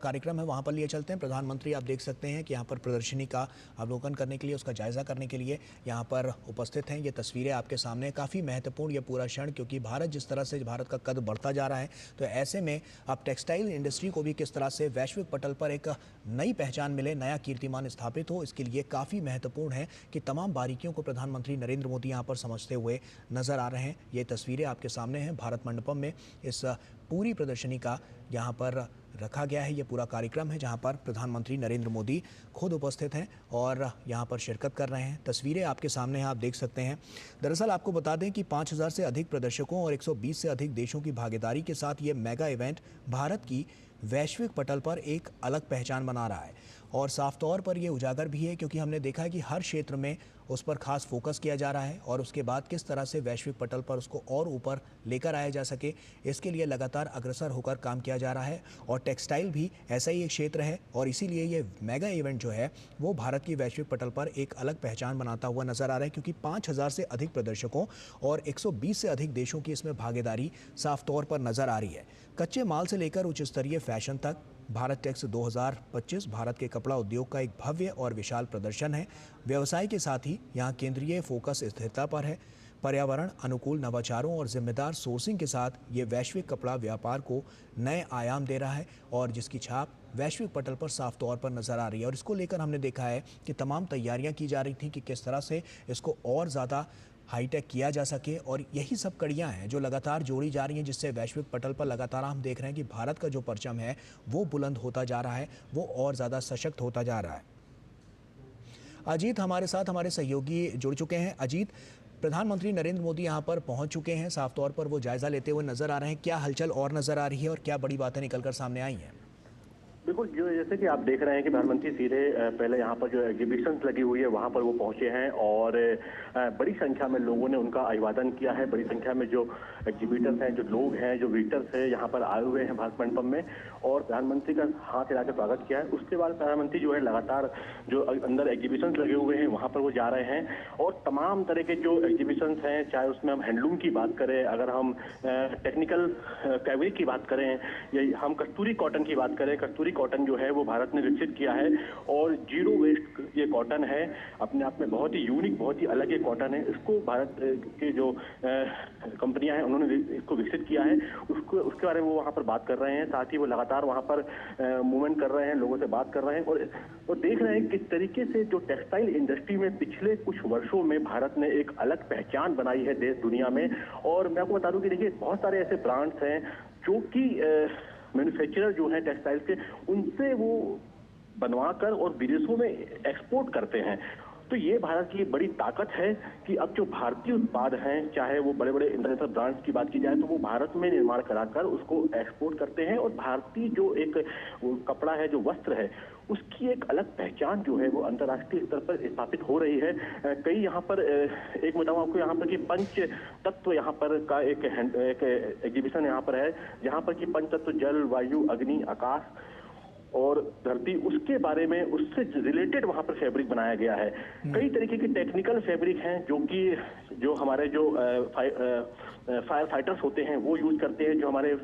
कार्यक्रम है वहाँ पर लिए चलते हैं। प्रधानमंत्री आप देख सकते हैं कि यहाँ पर प्रदर्शनी का अवलोकन करने के लिए, उसका जायजा करने के लिए यहाँ पर उपस्थित हैं। ये तस्वीरें आपके सामने काफ़ी महत्वपूर्ण ये पूरा क्षण, क्योंकि भारत जिस तरह से भारत का कद बढ़ता जा रहा है, तो ऐसे में अब टेक्सटाइल इंडस्ट्री को भी किस तरह से वैश्विक पटल पर एक नई पहचान मिले, नया कीर्तिमान स्थापित हो, इसके लिए काफ़ी महत्वपूर्ण है कि तमाम बारीकियों को प्रधानमंत्री नरेंद्र मोदी यहाँ पर समझते हुए नजर आ रहे हैं। ये तस्वीरें आपके सामने हैं। भारत मंडपम में इस पूरी प्रदर्शनी का यहाँ पर रखा गया है। ये पूरा कार्यक्रम है जहाँ पर प्रधानमंत्री नरेंद्र मोदी खुद उपस्थित हैं और यहाँ पर शिरकत कर रहे हैं। तस्वीरें आपके सामने हैं, आप देख सकते हैं। दरअसल आपको बता दें कि 5000 से अधिक प्रदर्शकों और 120 से अधिक देशों की भागीदारी के साथ ये मेगा इवेंट भारत की वैश्विक पटल पर एक अलग पहचान बना रहा है और साफ तौर पर यह उजागर भी है, क्योंकि हमने देखा है कि हर क्षेत्र में उस पर खास फोकस किया जा रहा है और उसके बाद किस तरह से वैश्विक पटल पर उसको और ऊपर लेकर आया जा सके, इसके लिए लगातार अग्रसर होकर काम किया जा रहा है। और टेक्सटाइल भी ऐसा ही एक क्षेत्र है और इसीलिए ये मेगा इवेंट जो है वो भारत की वैश्विक पटल पर एक अलग पहचान बनाता हुआ नजर आ रहा है, क्योंकि 5000 से अधिक प्रदर्शकों और 120 से अधिक देशों की इसमें भागीदारी साफ तौर पर नजर आ रही है। कच्चे माल से लेकर उच्च स्तरीय फैशन तक भारत टेक्स 2025 भारत के कपड़ा उद्योग का एक भव्य और विशाल प्रदर्शन है। व्यवसाय के साथ ही यहाँ केंद्रीय फोकस स्थिरता पर है। पर्यावरण अनुकूल नवाचारों और जिम्मेदार सोर्सिंग के साथ ये वैश्विक कपड़ा व्यापार को नए आयाम दे रहा है और जिसकी छाप वैश्विक पटल पर साफ तौर पर नजर आ रही है। और इसको लेकर हमने देखा है कि तमाम तैयारियां की जा रही थी कि किस तरह से इसको और ज़्यादा हाईटेक किया जा सके, और यही सब कड़ियां हैं जो लगातार जोड़ी जा रही हैं, जिससे वैश्विक पटल पर लगातार हम देख रहे हैं कि भारत का जो परचम है वो बुलंद होता जा रहा है, वो और ज़्यादा सशक्त होता जा रहा है। अजीत हमारे साथ, हमारे सहयोगी जुड़ चुके हैं। अजीत, प्रधानमंत्री नरेंद्र मोदी यहाँ पर पहुँच चुके हैं, साफ तौर पर वो जायजा लेते हुए नजर आ रहे हैं। क्या हलचल और नजर आ रही है और क्या बड़ी बातें निकलकर सामने आई हैं? बिल्कुल, जो जैसे कि आप देख रहे हैं कि प्रधानमंत्री सीधे पहले यहाँ पर जो एग्जीबिशंस लगी हुई है वहाँ पर वो पहुंचे हैं और बड़ी संख्या में लोगों ने उनका अभिवादन किया है। बड़ी संख्या में जो एग्जीबिटर्स हैं, जो लोग हैं, जो विजिटर्स हैं, यहाँ पर आए हुए हैं भारत मंडपम में और प्रधानमंत्री का हाथ हिलाकर स्वागत किया है। उसके बाद प्रधानमंत्री जो है लगातार जो अंदर एग्जीबिशंस लगे हुए हैं वहाँ पर वो जा रहे हैं और तमाम तरह के जो एग्जीबिशंस हैं, चाहे उसमें हम हैंडलूम की बात करें, अगर हम टेक्निकल फैब्रिक की बात करें या हम कस्तूरी कॉटन की बात करें, कस्तूरी कॉटन जो है वो भारत ने विकसित किया है और जीरो वेस्ट ये कॉटन है। अपने आप में बहुत ही यूनिक, बहुत ही अलग ये कॉटन है। इसको भारत के जो कंपनियां हैं उन्होंने इसको विकसित किया है, उसके बारे में वो वहाँ पर बात कर रहे हैं। साथ ही वो लगातार वहाँ पर मूवमेंट कर रहे हैं, लोगों से बात कर रहे हैं और देख रहे हैं किस तरीके से जो टेक्सटाइल इंडस्ट्री में पिछले कुछ वर्षों में भारत ने एक अलग पहचान बनाई है देश दुनिया में। और मैं आपको बता दूं कि देखिए बहुत सारे ऐसे ब्रांड्स हैं जो कि मैन्युफैक्चरर जो है टेक्सटाइल के, उनसे वो बनवाकर और विदेशों में एक्सपोर्ट करते हैं। तो ये भारत की बड़ी ताकत है कि अब जो भारतीय उत्पाद हैं, चाहे वो बड़े बड़े इंटरनेशनल ब्रांड्स की बात की जाए, तो वो भारत में निर्माण कराकर उसको एक्सपोर्ट करते हैं और भारतीय जो एक कपड़ा है, जो वस्त्र है, उसकी एक अलग पहचान जो है वो अंतर्राष्ट्रीय स्तर पर स्थापित हो रही है। कई यहाँ पर एक बताऊँ आपको यहाँ पर कि पंच तत्व यहाँ पर का एक एग्जीबिशन यहाँ पर है, जहाँ पर कि पंच तत्व जल, वायु, अग्नि, आकाश और धरती, उसके बारे में, उससे रिलेटेड वहां पर फैब्रिक बनाया गया है। कई तरीके के टेक्निकल फैब्रिक हैं जो कि जो हमारे जो फायर फाइटर्स होते हैं वो यूज करते हैं, जो हमारे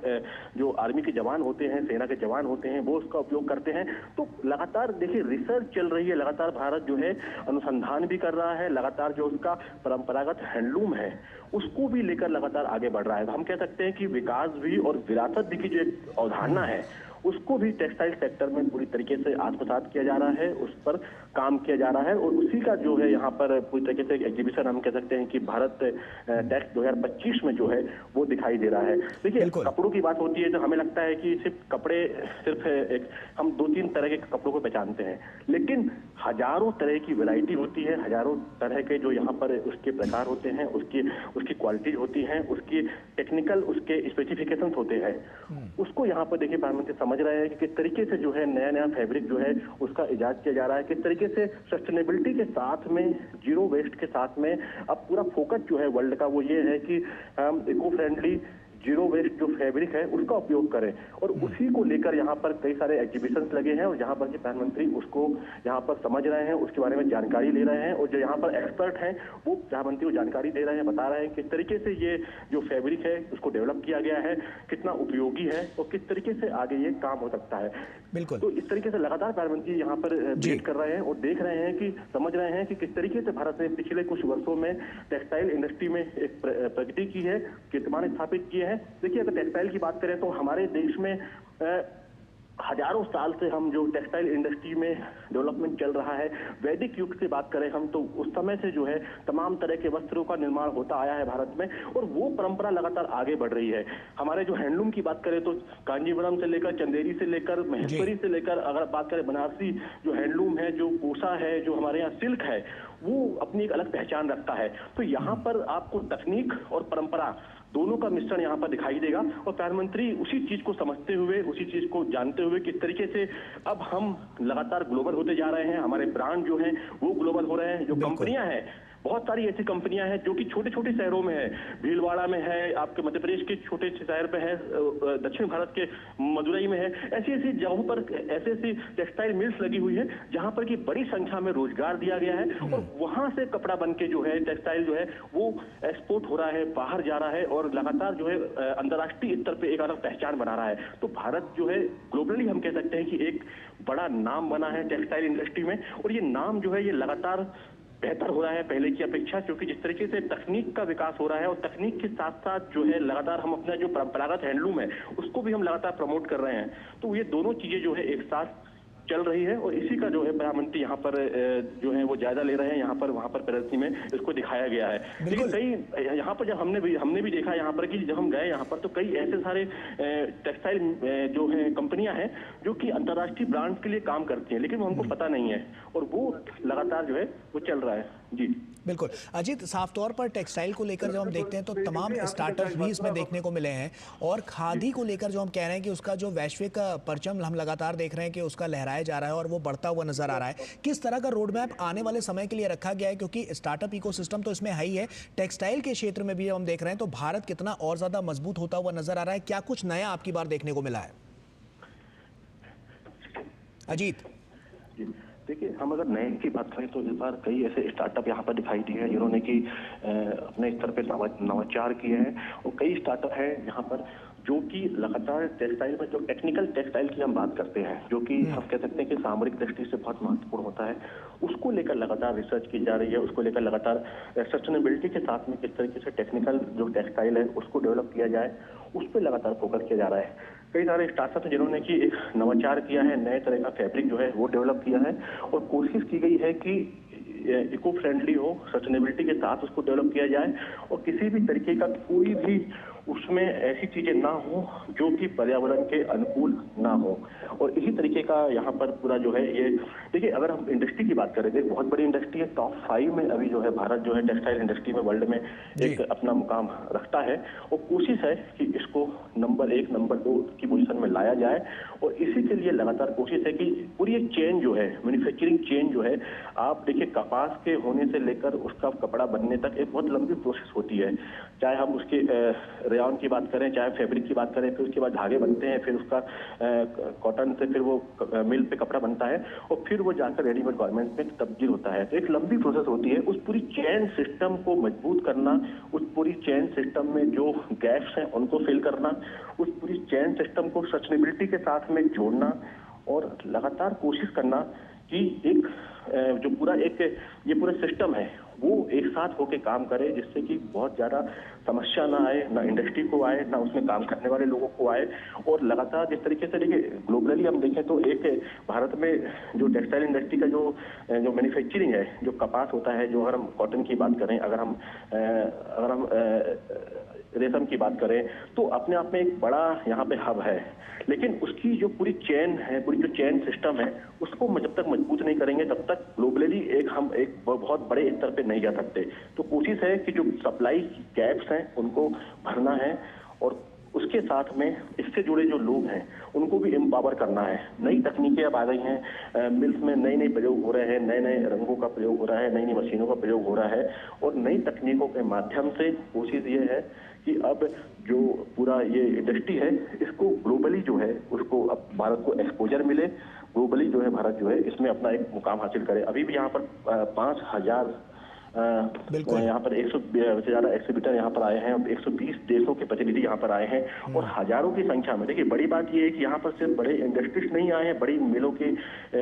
जो आर्मी के जवान होते हैं, सेना के जवान होते हैं, वो उसका उपयोग करते हैं। तो लगातार देखिए रिसर्च चल रही है, लगातार भारत जो है अनुसंधान भी कर रहा है, लगातार जो उसका परंपरागत हैंडलूम है उसको भी लेकर लगातार आगे बढ़ रहा है। हम कह सकते हैं कि विकास भी और विरासत भी की जो एक अवधारणा है उसको भी टेक्सटाइल सेक्टर में पूरी तरीके से आत्मसात किया जा रहा है, उस पर काम किया जा रहा है और उसी का जो है यहाँ पर पूरी तरीके से एग्जीबिशन हम कह सकते हैं कि भारत टेक्स 2025 में जो है वो दिखाई दे रहा है। देखिए कपड़ों की बात होती है तो हमें लगता है कि सिर्फ एक हम 2-3 तरह के कपड़ों को पहचानते हैं, लेकिन हजारों तरह की वैरायटी होती है, हजारों तरह के जो यहाँ पर उसके प्रकार होते हैं, उसकी क्वालिटी होती है, उसकी टेक्निकल उसके स्पेसिफिकेशन होते हैं। उसको यहाँ पर देखिए प्रधानमंत्री समझ रहे हैं कि किस तरीके से जो है नया नया फैब्रिक जो है उसका इजाद किया जा रहा है, किस तरीके से सस्टेनेबिलिटी के साथ में, जीरो वेस्ट के साथ में अब पूरा फोकस जो है वर्ल्ड का वो ये है कि हम इको फ्रेंडली जीरो वेस्ट जो फैब्रिक है उसका उपयोग करें, और उसी को लेकर यहाँ पर कई सारे एग्जीबिशंस लगे हैं और जहाँ पर कि प्रधानमंत्री उसको यहाँ पर समझ रहे हैं, उसके बारे में जानकारी ले रहे हैं, और जो यहाँ पर एक्सपर्ट हैं वो प्रधानमंत्री को जानकारी दे रहे हैं, बता रहे हैं किस तरीके से ये जो फैब्रिक है उसको डेवलप किया गया है, कितना उपयोगी है और किस तरीके से आगे ये काम हो सकता है। बिल्कुल। तो इस तरीके से लगातार प्रधानमंत्री यहाँ पर वेट कर रहे हैं और देख रहे हैं कि समझ रहे हैं कि किस तरीके से भारत ने पिछले कुछ वर्षों में टेक्सटाइल इंडस्ट्री में एक प्रगति की है, कीर्तिमान स्थापित किए हैं। देखिए, अगर टेक्सटाइल की बात करें तो हमारे देश में हजारों साल से हम जो टेक्सटाइल इंडस्ट्री में डेवलपमेंट चल रहा है, वैदिक युग से बात करें हम तो उस समय से जो है तमाम तरह के वस्त्रों का निर्माण होता आया है भारत में, और वो परंपरा लगातार आगे बढ़ रही है। हमारे जो हैंडलूम की बात करें तो कांजीवरम से लेकर, चंदेरी से लेकर, महेश्वरी से लेकर, अगर बात करें बनारसी जो हैंडलूम है, जो कोसा है, जो हमारे यहाँ सिल्क है, वो अपनी एक अलग पहचान रखता है। तो यहाँ पर आपको तकनीक और परंपरा दोनों का मिश्रण यहाँ पर दिखाई देगा, और प्रधानमंत्री उसी चीज को समझते हुए, उसी चीज को जानते हुए किस तरीके से अब हम लगातार ग्लोबल होते जा रहे हैं, हमारे ब्रांड जो हैं वो ग्लोबल हो रहे हैं। जो कंपनियां हैं, बहुत सारी ऐसी कंपनियां हैं जो कि छोटे छोटे शहरों में है, भीलवाड़ा में है, आपके मध्य प्रदेश के छोटे शहर पे है, दक्षिण भारत के मदुरई में है, ऐसी ऐसी जगहों पर ऐसी ऐसी टेक्सटाइल मिल्स लगी हुई है जहां पर कि बड़ी संख्या में रोजगार दिया गया है, और वहां से कपड़ा बन के जो है टेक्सटाइल जो है वो एक्सपोर्ट हो रहा है, बाहर जा रहा है, और लगातार जो है अंतर्राष्ट्रीय स्तर पे एक अलग पहचान बना रहा है। तो भारत जो है ग्लोबली हम कह सकते हैं कि एक बड़ा नाम बना है टेक्सटाइल इंडस्ट्री में, और ये नाम जो है ये लगातार बेहतर हो रहा है पहले की अपेक्षा, क्योंकि जिस तरीके से तकनीक का विकास हो रहा है, और तकनीक के साथ साथ जो है लगातार हम अपना जो परंपरागत हैंडलूम है उसको भी हम लगातार प्रमोट कर रहे हैं। तो ये दोनों चीजें जो है एक साथ चल रही है, और इसी का जो है प्रधानमंत्री यहाँ पर जो है वो जायजा ले रहे हैं, यहाँ पर वहाँ पर प्रदर्शनी में इसको दिखाया गया है। लेकिन कई यहाँ पर जब हमने भी देखा यहाँ पर कि जब हम गए यहाँ पर तो कई ऐसे सारे टेक्सटाइल जो है कंपनियां हैं जो कि अंतर्राष्ट्रीय ब्रांड के लिए काम करती हैं, लेकिन वो हमको पता नहीं है, और वो लगातार जो है वो चल रहा है। जी बिल्कुल अजीत, साफ तौर पर टेक्सटाइल को लेकर जब हम देखते हैं तो तमाम स्टार्टअप्स भी इसमें देखने को मिले हैं, और खादी को लेकर जो हम कह रहे हैं कि उसका जो वैश्विक परचम हम लगातार देख रहे हैं कि उसका लहराया जा रहा है और वो बढ़ता हुआ नजर आ रहा है। किस तरह का रोड मैप आने वाले समय के लिए रखा गया है, क्योंकि स्टार्टअप इकोसिस्टम तो इसमें है ही है, टेक्सटाइल के क्षेत्र में भी हम देख रहे हैं, तो भारत कितना और ज्यादा मजबूत होता हुआ नजर आ रहा है? क्या कुछ नया आपकी बार देखने को मिला है अजीत? देखिए, हम अगर नए की बात करें तो इस बार कई ऐसे स्टार्टअप यहाँ पर दिखाई दिए हैं जिन्होंने कि अपने स्तर पर नवाचार किए हैं, और कई स्टार्टअप हैं यहाँ पर जो कि लगातार टेक्सटाइल में जो टेक्निकल टेक्सटाइल की हम बात करते हैं, जो कि हम कह सकते हैं कि सामरिक दृष्टि से बहुत महत्वपूर्ण होता है, उसको लेकर लगातार रिसर्च की जा रही है, उसको लेकर लगातार सस्टेनेबिलिटी के साथ में किस तरीके से टेक्निकल जो टेक्सटाइल है उसको डेवलप किया जाए, उस पर लगातार फोकस किया जा रहा है। कई सारे स्टार्टअप हैं जिन्होंने कि एक नवाचार किया है, नए तरह का फैब्रिक जो है वो डेवलप किया है, और कोशिश की गई है कि इको फ्रेंडली हो, सस्टेनेबिलिटी के साथ उसको डेवलप किया जाए, और किसी भी तरीके का कोई भी उसमें ऐसी चीजें ना हो जो कि पर्यावरण के अनुकूल ना हो। और इसी तरीके का यहाँ पर पूरा जो है ये देखिए, अगर हम इंडस्ट्री की बात करें तो बहुत बड़ी इंडस्ट्री है, टॉप 5 में अभी जो है भारत जो है टेक्सटाइल इंडस्ट्री में वर्ल्ड में एक अपना मुकाम रखता है, और कोशिश है कि इसको नंबर 1 नंबर 2 की पोजीशन में लाया जाए, और इसी के लिए लगातार कोशिश है कि पूरी एक चेन जो है, मैन्युफैक्चरिंग चेन जो है, आप देखिए कपास के होने से लेकर उसका कपड़ा बनने तक एक बहुत लंबी प्रोसेस होती है, चाहे हम उसके रेयॉन की बात करें, चाहे फैब्रिक की बात करें, फिर उसके बाद धागे बनते हैं, फिर उसका कॉटन से फिर वो मिल पे कपड़ा बनता है, और फिर वो जाकर रेडीमेड गारमेंट्स में तब्दील होता है। तो एक लंबी प्रोसेस होती है, उस पूरी चेन सिस्टम को मजबूत करना, उस पूरी चेन सिस्टम में जो गैप्स हैं उनको फिल करना, उस पूरी चेन सिस्टम को सस्टेनेबिलिटी के साथ में जोड़ना, और लगातार कोशिश करना कि एक जो पूरा एक ये पूरा सिस्टम है वो एक साथ होके काम करे, जिससे कि बहुत ज्यादा समस्या ना आए, ना इंडस्ट्री को आए, ना उसमें काम करने वाले लोगों को आए। और लगातार जिस तरीके से देखिए ग्लोबली हम देखें तो एक भारत में जो टेक्सटाइल इंडस्ट्री का जो मैन्युफैक्चरिंग है, जो कपास होता है, जो अगर हम कॉटन की बात करें, अगर हम रेशम की बात करें, तो अपने आप में एक बड़ा यहाँ पे हब है, लेकिन उसकी जो पूरी चेन है, पूरी जो चेन सिस्टम है, उसको जब तक मजबूत नहीं करेंगे तब तक ग्लोबली हम एक बहुत बड़े स्तर पे नहीं जा सकते। तो कोशिश है कि जो सप्लाई गैप्स हैं उनको भरना है, और उसके साथ में इससे जुड़े जो लोग हैं उनको भी एम्पावर करना है। नई तकनीकें अब आ गई हैं, मिल्स में नए नए प्रयोग हो रहे हैं, नए नए रंगों का प्रयोग हो रहा है, नई नई मशीनों का प्रयोग हो रहा है, और नई तकनीकों के माध्यम से कोशिश ये है कि अब जो पूरा ये इंडस्ट्री है इसको ग्लोबली जो है उसको अब भारत को एक्सपोजर मिले, ग्लोबली जो है भारत जो है इसमें अपना एक मुकाम हासिल करे। अभी भी यहाँ पर 5,000 यहाँ पर 100 से ज्यादा एक्सिबिटर यहाँ पर आए हैं, 120 देशों के प्रतिनिधि यहाँ पर आए हैं और हजारों की संख्या में। देखिए बड़ी बात ये है कि यहाँ पर सिर्फ बड़े इंडस्ट्रीज नहीं आए हैं, बड़ी मिलों के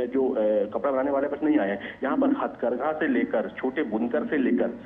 जो कपड़ा बनाने वाले बस नहीं आए हैं, यहाँ पर हथकरघा से लेकर छोटे बुनकर से लेकर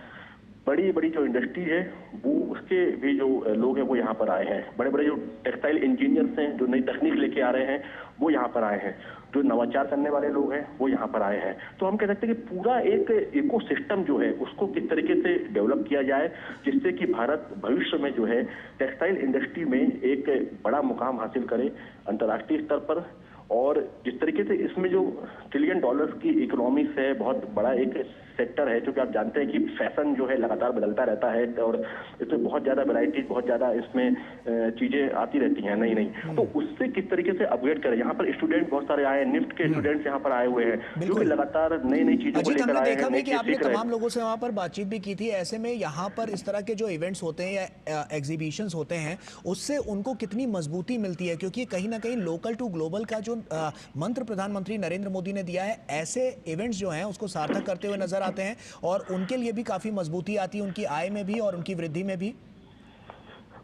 बड़ी बड़ी जो इंडस्ट्री है वो उसके भी जो लोग हैं वो यहाँ पर आए हैं। बड़े बड़े जो टेक्सटाइल इंजीनियर्स हैं जो नई तकनीक लेके आ रहे हैं वो यहाँ पर आए हैं, जो नवाचार करने वाले लोग हैं वो यहाँ पर आए हैं। तो हम कह सकते हैं कि पूरा एक इकोसिस्टम जो है उसको किस तरीके से डेवलप किया जाए जिससे कि भारत भविष्य में जो है टेक्सटाइल इंडस्ट्री में एक बड़ा मुकाम हासिल करे अंतर्राष्ट्रीय स्तर पर। और जिस तरीके से इसमें जो ट्रिलियन डॉलर्स की इकोनॉमी है, बहुत बड़ा एक सेक्टर है, क्योंकि आप जानते हैं कि फैशन जो है लगातार बदलता रहता है और इसमें बहुत ज्यादा वैरायटी, बहुत ज्यादा इसमें चीजें आती रहती हैं नई नई। तो उससे किस तरीके से अपग्रेड करें। यहाँ पर स्टूडेंट बहुत सारे आए हैं, निफ्ट के स्टूडेंट्स यहाँ पर आए हुए हैं जो कि लगातार नई नई चीजों को लेकर आए हैं। कि आपने तमाम लोगों से वहाँ पर बातचीत भी की थी, ऐसे में यहाँ पर इस तरह के जो इवेंट्स होते हैं या एग्जीबिशंस होते हैं उससे उनको कितनी मजबूती मिलती है, क्योंकि कहीं ना कहीं लोकल टू ग्लोबल का जो मंत्र प्रधानमंत्री नरेंद्र मोदी ने दिया है, ऐसे इवेंट्स जो हैं उसको सार्थक करते हुए नजर आते हैं और उनके लिए भी काफी मजबूती आती है, उनकी आय में भी और उनकी वृद्धि में भी।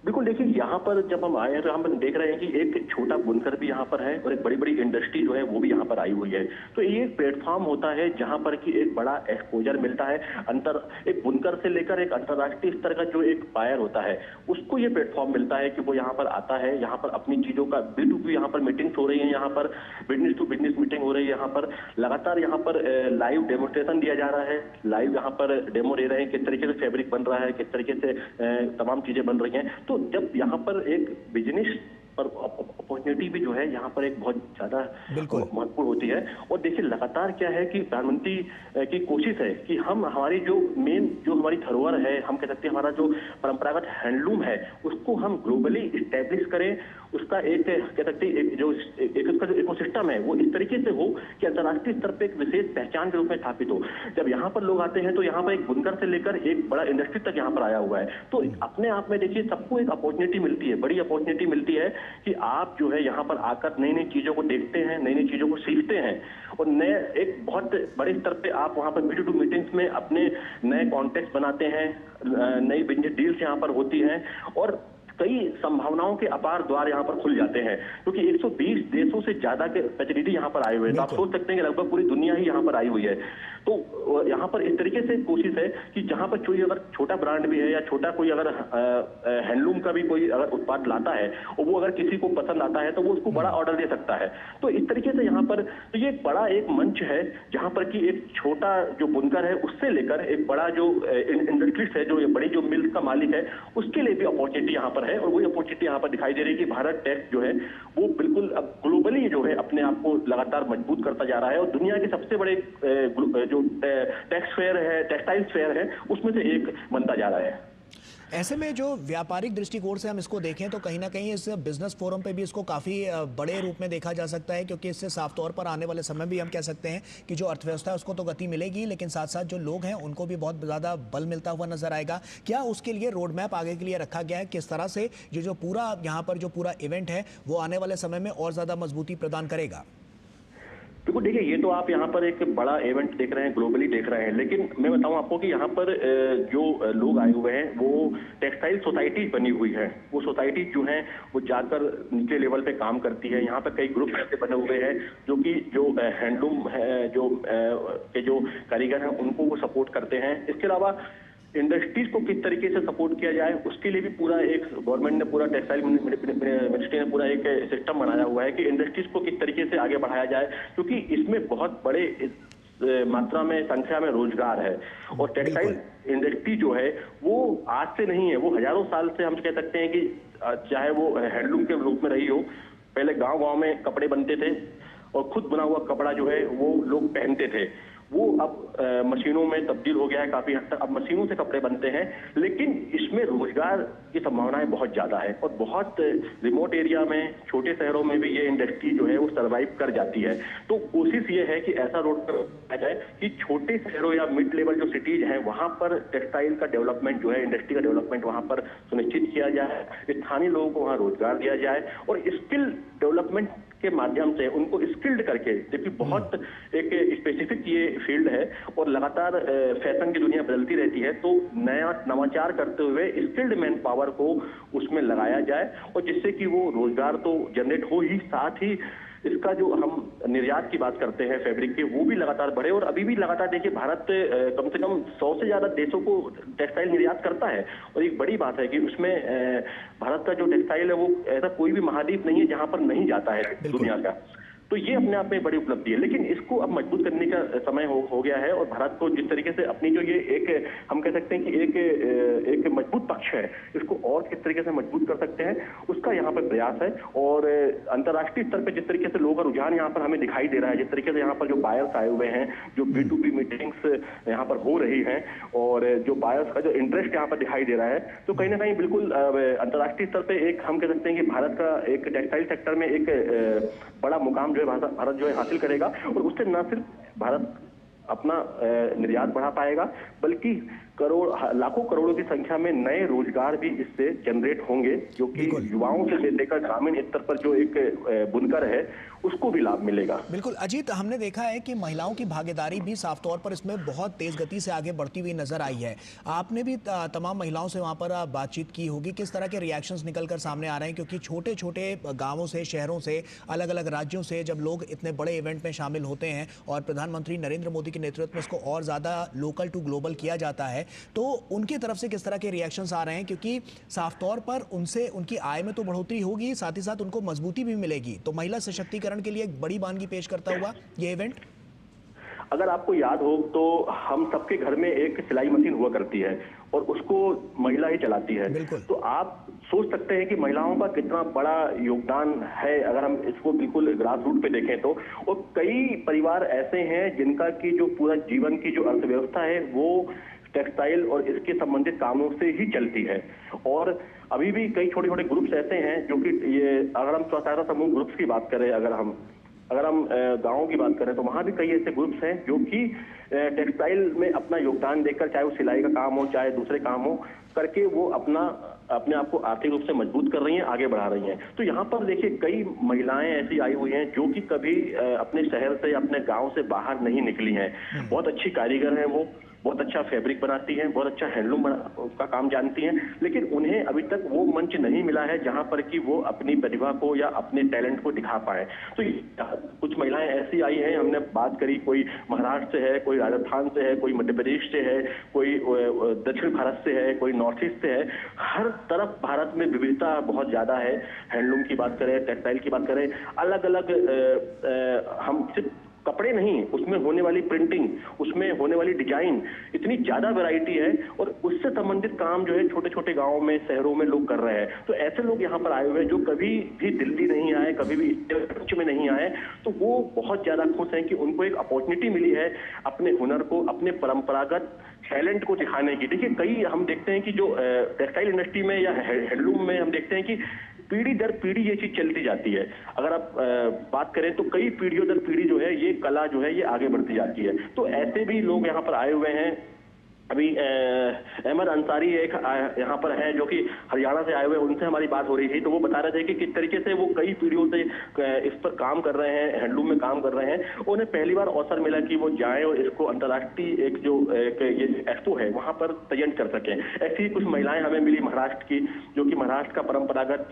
बिल्कुल, देखिए यहाँ पर जब हम आए हैं तो हम देख रहे हैं कि एक छोटा बुनकर भी यहाँ पर है और एक बड़ी बड़ी इंडस्ट्री जो है वो भी यहाँ पर आई हुई है। तो ये एक प्लेटफॉर्म होता है जहाँ पर कि एक बड़ा एक्सपोजर मिलता है। एक बुनकर से लेकर एक अंतर्राष्ट्रीय स्तर का जो एक बायर होता है उसको ये प्लेटफॉर्म मिलता है कि वो यहाँ पर आता है, यहाँ पर अपनी चीजों का B2B यहाँ पर मीटिंग्स हो रही है, यहाँ पर बिजनेस टू बिजनेस मीटिंग हो रही है, यहाँ पर लगातार यहाँ पर लाइव डेमोस्ट्रेशन दिया जा रहा है, लाइव यहाँ पर डेमो दे रहे हैं किस तरीके से फैब्रिक बन रहा है, किस तरीके से तमाम चीजें बन रही हैं। तो जब यहाँ पर एक बिजनेस पर अपॉर्चुनिटी भी जो है यहाँ पर एक बहुत ज्यादा महत्वपूर्ण होती है। और देखिए लगातार क्या है कि प्रधानमंत्री की कोशिश है कि हम हमारी जो मेन जो हमारी धरोहर है, हम कह सकते हैं हमारा जो परंपरागत हैंडलूम है उसको हम ग्लोबली इस्टेब्लिश करें, उसका एक कह सकते हैं उसका जो इकोसिस्टम है वो इस तरीके से हो कि अंतर्राष्ट्रीय स्तर पर एक विशेष पहचान के रूप में स्थापित हो। जब यहाँ पर लोग आते हैं तो यहाँ पर एक बुनकर से लेकर एक बड़ा इंडस्ट्री तक यहाँ पर आया हुआ है, तो अपने आप में देखिए सबको एक अपॉर्चुनिटी मिलती है, बड़ी अपॉर्चुनिटी मिलती है कि आप जो है यहाँ पर आकर नई नई चीजों को देखते हैं, नई नई चीजों को सीखते हैं और नए एक बहुत बड़े स्तर पे आप वहाँ पर B2B मीटिंग्स में अपने नए कॉन्टेक्ट बनाते हैं, नई बिजनेस डील्स यहाँ पर होती हैं और कई संभावनाओं के अपार द्वार यहाँ पर खुल जाते हैं, क्योंकि 120 देशों से ज्यादा के प्रतिनिधि यहाँ पर आए हुए हैं। तो आप सोच सकते हैं कि लगभग पूरी दुनिया ही यहाँ पर आई हुई है। तो यहाँ पर इस तरीके से कोशिश है कि जहाँ पर कोई अगर छोटा ब्रांड भी है या छोटा कोई अगर हैंडलूम का भी कोई अगर उत्पाद लाता है और वो अगर किसी को पसंद आता है तो वो उसको बड़ा ऑर्डर दे सकता है। तो इस तरीके से यहाँ पर तो ये एक बड़ा एक मंच है जहाँ पर कि एक छोटा जो बुनकर है उससे लेकर एक बड़ा जो इंडस्ट्रीज है, जो बड़ी जो मिल्स का मालिक है, उसके लिए भी अपॉर्चुनिटी यहाँ पर है। और वही अपॉर्चुनिटी यहाँ पर दिखाई दे रही है कि भारत टेक जो है वो बिल्कुल अब ग्लोबली जो है अपने आप को लगातार मजबूत करता जा रहा है और दुनिया के सबसे बड़े जो टेक्स फेयर है, टेक्सटाइल फेयर है, उसमें से एक बनता जा रहा है। ऐसे में जो व्यापारिक दृष्टिकोण से हम इसको देखें तो कहीं ना कहीं इस बिजनेस फोरम पे भी इसको काफ़ी बड़े रूप में देखा जा सकता है, क्योंकि इससे साफ तौर पर आने वाले समय भी हम कह सकते हैं कि जो अर्थव्यवस्था है उसको तो गति मिलेगी, लेकिन साथ साथ जो लोग हैं उनको भी बहुत ज़्यादा बल मिलता हुआ नजर आएगा। क्या उसके लिए रोड मैप आगे के लिए रखा गया है, किस तरह से जो पूरा यहाँ पर जो पूरा इवेंट है वो आने वाले समय में और ज़्यादा मजबूती प्रदान करेगा? देखो देखिए, ये तो आप यहाँ पर एक बड़ा इवेंट देख रहे हैं, ग्लोबली देख रहे हैं, लेकिन मैं बताऊं आपको कि यहाँ पर जो लोग आए हुए हैं वो टेक्सटाइल सोसाइटी बनी हुई है। वो सोसाइटी जो है वो जाकर नीचे लेवल पे काम करती है। यहाँ पर कई ग्रुप ऐसे बने हुए हैं जो कि जो हैंडलूम है, जो कारीगर हैं उनको वो सपोर्ट करते हैं। इसके अलावा इंडस्ट्रीज को किस तरीके से सपोर्ट किया जाए उसके लिए भी पूरा एक गवर्नमेंट ने पूरा टेक्सटाइल मिनिस्ट्री ने पूरा एक सिस्टम बनाया हुआ है कि इंडस्ट्रीज को किस तरीके से आगे बढ़ाया जाए, क्योंकि इसमें बहुत बड़े मात्रा में संख्या में रोजगार है। और टेक्सटाइल इंडस्ट्री जो है वो आज से नहीं है, वो हजारों साल से हम कह सकते हैं कि चाहे वो हैंडलूम के रूप में रही हो। पहले गांव-गांव में कपड़े बनते थे और खुद बना हुआ कपड़ा जो है वो लोग पहनते थे, वो अब मशीनों में तब्दील हो गया है काफी हद तक। अब मशीनों से कपड़े बनते हैं, लेकिन इसमें रोजगार की संभावनाएं बहुत ज्यादा है और बहुत रिमोट एरिया में, छोटे शहरों में भी ये इंडस्ट्री जो है वो सरवाइव कर जाती है। तो कोशिश ये है कि ऐसा रोड पर जाए कि छोटे शहरों या मिड लेवल जो सिटीज हैं वहां पर टेक्सटाइल का डेवलपमेंट जो है, इंडस्ट्री का डेवलपमेंट वहां पर सुनिश्चित किया जाए, स्थानीय लोगों को वहां रोजगार दिया जाए और स्किल डेवलपमेंट के माध्यम से उनको स्किल्ड करके, जबकि बहुत एक स्पेसिफिक ये फील्ड है और लगातार फैशन की दुनिया बदलती रहती है, तो नया नवाचार करते हुए स्किल्ड मैन पावर को उसमें लगाया जाए और जिससे कि वो रोजगार तो जनरेट हो ही, साथ ही इसका जो हम निर्यात की बात करते हैं फैब्रिक के, वो भी लगातार बढ़े। और अभी भी लगातार देखिए भारत कम से कम 100 से ज्यादा देशों को टेक्सटाइल निर्यात करता है और एक बड़ी बात है कि उसमें भारत का जो टेक्सटाइल है वो ऐसा कोई भी महाद्वीप नहीं है जहां पर नहीं जाता है दुनिया का। तो ये अपने आप में बड़ी उपलब्धि है, लेकिन इसको अब मजबूत करने का समय हो गया है और भारत को जिस तरीके से अपनी जो ये एक हम कह सकते हैं कि एक मजबूत पक्ष है, इसको और किस तरीके से मजबूत कर सकते हैं उसका यहाँ पर प्रयास है। और अंतर्राष्ट्रीय स्तर पर जिस तरीके से लोगों का रुझान यहाँ पर हमें दिखाई दे रहा है, जिस तरीके से यहाँ पर जो बायर्स आए हुए हैं, जो B2B मीटिंग्स यहाँ पर हो रही हैं और जो बायर्स का जो इंटरेस्ट यहाँ पर दिखाई दे रहा है, तो कहीं ना कहीं बिल्कुल अंतर्राष्ट्रीय स्तर पर एक हम कह सकते हैं कि भारत का एक टेक्सटाइल सेक्टर में एक बड़ा मुकाम जो है भारत जो है हासिल करेगा। और उससे न सिर्फ भारत अपना निर्यात बढ़ा पाएगा, बल्कि लाखों करोड़ों की संख्या में नए रोजगार भी इससे जनरेट होंगे, जो कि युवाओं से लेकर ग्रामीण स्तर पर जो एक बुनकर है उसको भी लाभ मिलेगा। बिल्कुल अजीत, हमने देखा है कि महिलाओं की भागीदारी भी साफ तौर पर इसमें बहुत तेज गति से आगे बढ़ती हुई नजर आई है। आपने भी तमाम महिलाओं से वहां पर बातचीत की होगी, किस तरह के रिएक्शंस निकलकर सामने आ रहे हैं? क्योंकि छोटे छोटे गांवों से, शहरों से, अलग अलग राज्यों से जब लोग इतने बड़े इवेंट में शामिल होते हैं और प्रधानमंत्री नरेंद्र मोदी के नेतृत्व में इसको और ज्यादा लोकल टू ग्लोबल किया जाता है, तो उनकी तरफ से किस तरह के रिएक्शंस आ रहे हैं? क्योंकि साफ तौर पर उनसे उनकी आय में तो बढ़ोतरी होगी, साथ ही साथ उनको मजबूती भी मिलेगी। तो महिला सशक्तिकरण के लिए एक बड़ी वानगी पेश करता हुआ ये इवेंट। अगर आपको याद हो तो हम सबके घर में एक सिलाई मशीन हुआ करती है और उसको महिला ही चलाती है। तो आप सोच सकते हैं कि महिलाओं का कितना बड़ा योगदान है अगर हम इसको बिल्कुल ग्रास रूट पे देखें तो। और कई परिवार ऐसे हैं जिनका की जो पूरा जीवन की जो अर्थव्यवस्था है वो टेक्सटाइल और इसके संबंधित कामों से ही चलती है। और अभी भी कई छोटे छोटे ग्रुप्स ऐसे हैं जो कि ये, अगर हम स्वसहायता समूह ग्रुप्स की बात करें, अगर हम गाँव की बात करें तो वहां भी कई ऐसे ग्रुप्स हैं जो कि टेक्सटाइल में अपना योगदान देकर, चाहे वो सिलाई का काम हो चाहे दूसरे काम हो, करके वो अपने आप को आर्थिक रूप से मजबूत कर रही हैं, आगे बढ़ा रही हैं। तो यहाँ पर देखिए कई महिलाएं ऐसी आई हुई हैं जो कि कभी अपने शहर से या अपने गांव से बाहर नहीं निकली हैं। बहुत अच्छी कारीगर हैं, वो बहुत अच्छा फैब्रिक बनाती हैं, बहुत अच्छा हैंडलूम का काम जानती हैं, लेकिन उन्हें अभी तक वो मंच नहीं मिला है जहां पर कि वो अपनी प्रतिभा को या अपने टैलेंट को दिखा पाए। तो कुछ महिलाएं ऐसी आई हैं, हमने बात करी, कोई महाराष्ट्र से है, कोई राजस्थान से है, कोई मध्य प्रदेश से है, कोई दक्षिण भारत से है, कोई नॉर्थ ईस्ट से है। हर तरफ भारत में विविधता बहुत ज्यादा है। हैंडलूम की बात करें, टेक्सटाइल की बात करें, अलग अलग हम सिर्फ कपड़े नहीं, उसमें होने वाली प्रिंटिंग, उसमें होने वाली डिजाइन, इतनी ज्यादा वैरायटी है और उससे संबंधित काम जो है छोटे छोटे गांवों में, शहरों में लोग कर रहे हैं। तो ऐसे लोग यहाँ पर आए हुए हैं जो कभी भी दिल्ली नहीं आए, कभी भी उच्च में नहीं आए, तो वो बहुत ज्यादा खुश हैं कि उनको एक अपॉर्चुनिटी मिली है अपने हुनर को, अपने परंपरागत टैलेंट को दिखाने की। देखिए कई हम देखते हैं कि जो टेक्सटाइल इंडस्ट्री में या हैंडलूम में हम देखते हैं कि पीढ़ी दर पीढ़ी ये चीज चलती जाती है। अगर आप बात करें तो कई पीढ़ियों दर पीढ़ी जो है ये कला जो है ये आगे बढ़ती जाती है। तो ऐसे भी लोग यहाँ पर आए हुए हैं। अभी अहमद अंसारी एक यहाँ पर है जो कि हरियाणा से आए हुए, उनसे हमारी बात हो रही थी, तो वो बता रहे थे कि किस तरीके से वो कई पीढ़ियों से इस पर काम कर रहे हैं, हैंडलूम में काम कर रहे हैं। उन्हें पहली बार अवसर मिला कि वो जाएं और इसको अंतर्राष्ट्रीय एक ये एक्सपो है वहां पर प्रेजेंट कर सकें। ऐसी कुछ महिलाएं हमें मिली महाराष्ट्र की, जो कि महाराष्ट्र का परंपरागत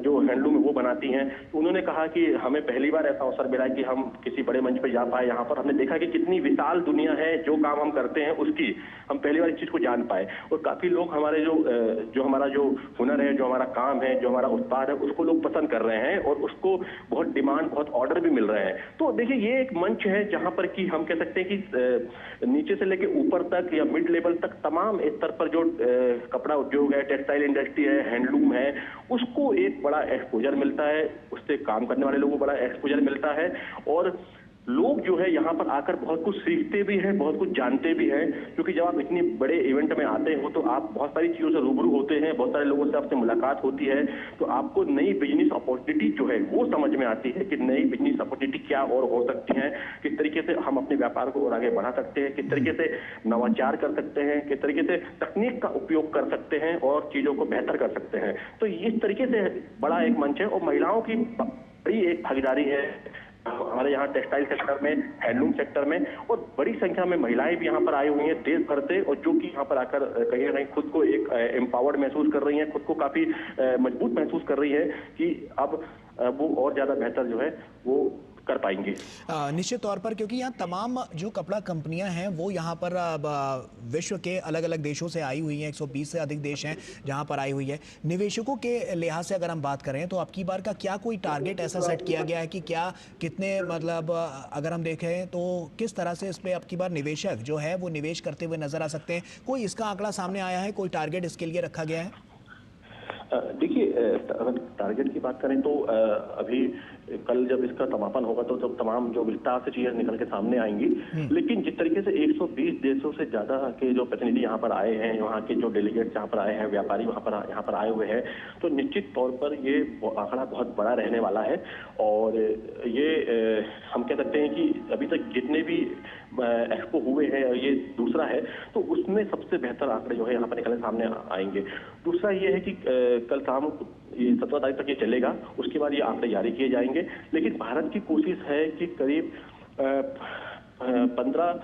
जो हैंडलूम है वो बनाती हैं। तो उन्होंने कहा कि हमें पहली बार ऐसा अवसर मिला कि हम किसी बड़े मंच पर जा पाए। यहाँ पर हमने देखा कि कितनी विशाल दुनिया है, जो काम हम करते हैं उसकी हम पहली बार इस चीज को जान पाए और काफी लोग हमारे जो हमारा जो हुनर है, जो हमारा काम है, जो हमारा उत्पाद है, उसको लोग पसंद कर रहे हैं और उसको बहुत डिमांड, बहुत ऑर्डर भी मिल रहे हैं। तो देखिए ये एक मंच है जहां पर कि हम कह सकते हैं कि नीचे से लेके ऊपर तक या मिड लेवल तक तमाम स्तर पर जो कपड़ा उद्योग है, टेक्सटाइल इंडस्ट्री है, हैंडलूम है, उसको एक बड़ा एक्सपोजर मिलता है, उससे काम करने वाले लोगों को बड़ा एक्सपोजर मिलता है और लोग जो है यहाँ पर आकर बहुत कुछ सीखते भी हैं, बहुत कुछ जानते भी हैं, क्योंकि जब आप इतने बड़े इवेंट में आते हो तो आप बहुत सारी चीजों से रूबरू होते हैं, बहुत सारे लोगों से आपसे मुलाकात होती है, तो आपको नई बिजनेस अपॉर्चुनिटी जो है वो समझ में आती है कि नई बिजनेस अपॉर्चुनिटी क्या और हो सकती है, किस तरीके से हम अपने व्यापार को और आगे बढ़ा सकते हैं, किस तरीके से नवाचार कर सकते हैं, किस तरीके से तकनीक का उपयोग कर सकते हैं और चीजों को बेहतर कर सकते हैं। तो इस तरीके से बड़ा एक मंच है और महिलाओं की बड़ी एक भागीदारी है हमारे यहाँ टेक्सटाइल सेक्टर में, हैंडलूम सेक्टर में, और बड़ी संख्या में महिलाएं भी यहाँ पर आई हुई हैं देश भर से, और जो कि यहाँ पर आकर कहीं ना कहीं खुद को एक एम्पावर्ड महसूस कर रही हैं, खुद को काफी मजबूत महसूस कर रही है कि अब वो और ज्यादा बेहतर जो है वो कर पाएंगे। निश्चित तौर पर, क्योंकि यहाँ तमाम जो कपड़ा कंपनियां हैं वो यहाँ पर विश्व के अलग अलग देशों से आई हुई हैं, 120 से अधिक देश हैं जहाँ पर आई हुई है। निवेशकों के लिहाज से अगर हम बात करें तो आपकी बार का क्या कोई टारगेट ऐसा सेट किया गया है कि क्या कितने, मतलब अगर हम देखें तो किस तरह से इस पर आपकी बार निवेशक जो है वो निवेश करते हुए नजर आ सकते हैं? कोई इसका आंकड़ा सामने आया है, कोई टारगेट इसके लिए रखा गया है? देखिए, अगर टारगेट की बात करें तो अभी कल जब इसका समापन होगा तो जब तमाम जो विस्तार से चीजें निकल के सामने आएंगी, लेकिन जिस तरीके से 120 देशों से ज्यादा के जो प्रतिनिधि यहाँ पर आए हैं, वहाँ के जो डेलीगेट्स यहाँ पर आए हैं, व्यापारी यहाँ पर आए हुए हैं, तो निश्चित तौर पर ये आंकड़ा बहुत बड़ा रहने वाला है। और ये हम कह सकते हैं कि अभी तक जितने भी एक्सपो हुए हैं, ये दूसरा है, तो उसमें सबसे बेहतर आंकड़े जो है यहाँ पर निकल सामने आएंगे। दूसरा ये है कि कल शाम 17 तारीख तक ये चलेगा, उसके बाद ये आंकड़े जारी किए जाएंगे। लेकिन भारत की कोशिश है कि करीब 15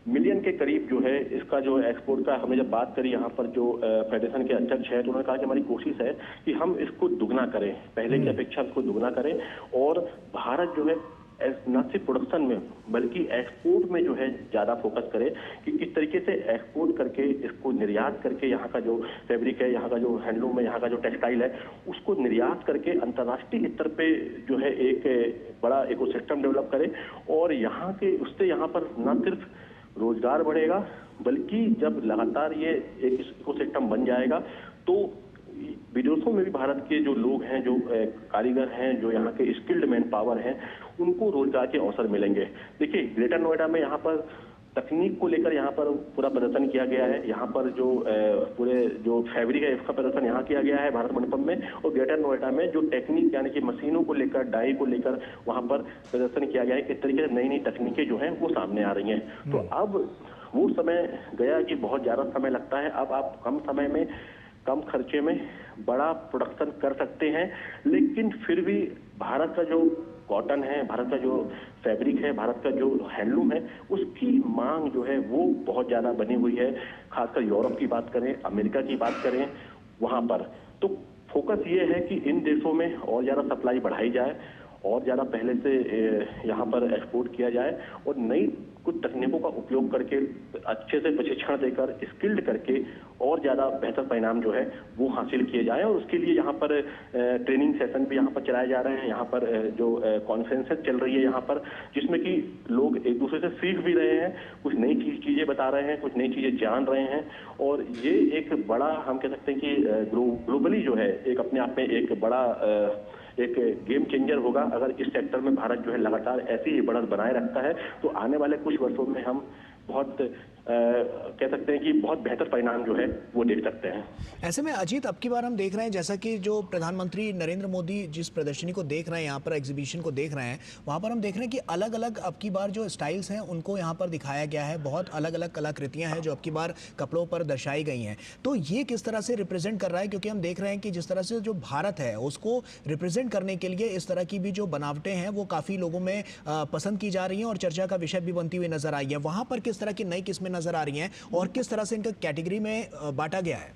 मिलियन के करीब जो है इसका जो एक्सपोर्ट का, हमने जब बात करी यहाँ पर जो फेडरेशन के अध्यक्ष है, तो उन्होंने कहा कि हमारी कोशिश है कि हम इसको दुगना करें, पहले की अपेक्षा इसको दुगना करें, और भारत जो है न सिर्फ प्रोडक्शन में बल्कि एक्सपोर्ट में जो है ज्यादा फोकस करे कि किस तरीके से एक्सपोर्ट करके इसको निर्यात करके यहाँ का जो फैब्रिक है, यहाँ का जो हैंडलूम है, यहाँ का जो टेक्सटाइल है, उसको निर्यात करके अंतर्राष्ट्रीय स्तर पे जो है एक बड़ा इकोसिस्टम डेवलप करे। और यहाँ के उससे यहाँ पर न सिर्फ रोजगार बढ़ेगा, बल्कि जब लगातार ये एक इकोसिस्टम बन जाएगा तो विदेशों में भी भारत के जो लोग हैं, जो कारीगर हैं, जो यहाँ के स्किल्ड मैन पावर हैं, उनको रोजगार के अवसर मिलेंगे। देखिए, ग्रेटर नोएडा में यहाँ पर तकनीक को लेकर यहाँ पर पूरा प्रदर्शन किया गया है, यहाँ पर जो पूरे जो फैब्रिक है इसका प्रदर्शन यहाँ किया गया है भारत मंडपम में, और ग्रेटर नोएडा में जो टेक्निक यानी कि मशीनों को लेकर, डाई को लेकर वहाँ पर प्रदर्शन किया गया है, किस तरीके से नई नई तकनीकें जो हैं वो सामने आ रही हैं। तो अब वो समय गया कि बहुत ज्यादा समय लगता है, अब आप कम समय में, कम खर्चे में बड़ा प्रोडक्शन कर सकते हैं। लेकिन फिर भी भारत का जो कॉटन है, भारत का जो फैब्रिक है, भारत का जो हैंडलूम है, उसकी मांग जो है वो बहुत ज्यादा बनी हुई है। खासकर यूरोप की बात करें, अमेरिका की बात करें, वहां पर तो फोकस ये है कि इन देशों में और ज्यादा सप्लाई बढ़ाई जाए, और ज्यादा पहले से यहाँ पर एक्सपोर्ट किया जाए, और नई कुछ तकनीकों का उपयोग करके अच्छे से प्रशिक्षण देकर, स्किल्ड करके और ज्यादा बेहतर परिणाम जो है वो हासिल किए जाए। और उसके लिए यहाँ पर ट्रेनिंग सेशन भी यहाँ पर चलाए जा रहे हैं, यहाँ पर जो कॉन्फ्रेंसेस चल रही है यहाँ पर, जिसमें कि लोग एक दूसरे से सीख भी रहे हैं, कुछ नई चीजें बता रहे हैं, कुछ नई चीजें जान रहे हैं। और ये एक बड़ा, हम कह सकते हैं कि ग्लोबली जो है एक अपने आप में एक बड़ा एक गेम चेंजर होगा। अगर इस सेक्टर में भारत जो है लगातार ऐसी ही बढ़त बनाए रखता है तो आने वाले कुछ वर्षों में हम बहुत कह सकते हैं कि बहुत बेहतर परिणाम जो है वो देख सकते हैं। ऐसे में अजीत, अब की बार हम देख रहे हैं, जैसा कि जो प्रधानमंत्री नरेंद्र मोदी जिस प्रदर्शनी को देख रहे हैं, यहाँ पर एग्जीबिशन को देख रहे हैं, वहाँ पर हम देख रहे हैं कि अलग अलग अब की बार जो स्टाइल्स हैं उनको यहाँ पर दिखाया गया है। बहुत अलग अलग कलाकृतियाँ हैं जो अब की बार कपड़ों पर दर्शाई गई हैं। तो ये किस तरह से रिप्रेजेंट कर रहा है? क्योंकि हम देख रहे हैं कि जिस तरह से जो भारत है उसको रिप्रेजेंट करने के लिए इस तरह की भी जो बनावटें हैं वो काफ़ी लोगों में पसंद की जा रही हैं और चर्चा का विषय भी बनती हुई नजर आई है। वहाँ पर किस तरह की नई किस्में नजर आ रही हैं और किस तरह से इनका कैटेगरी में बांटा गया है?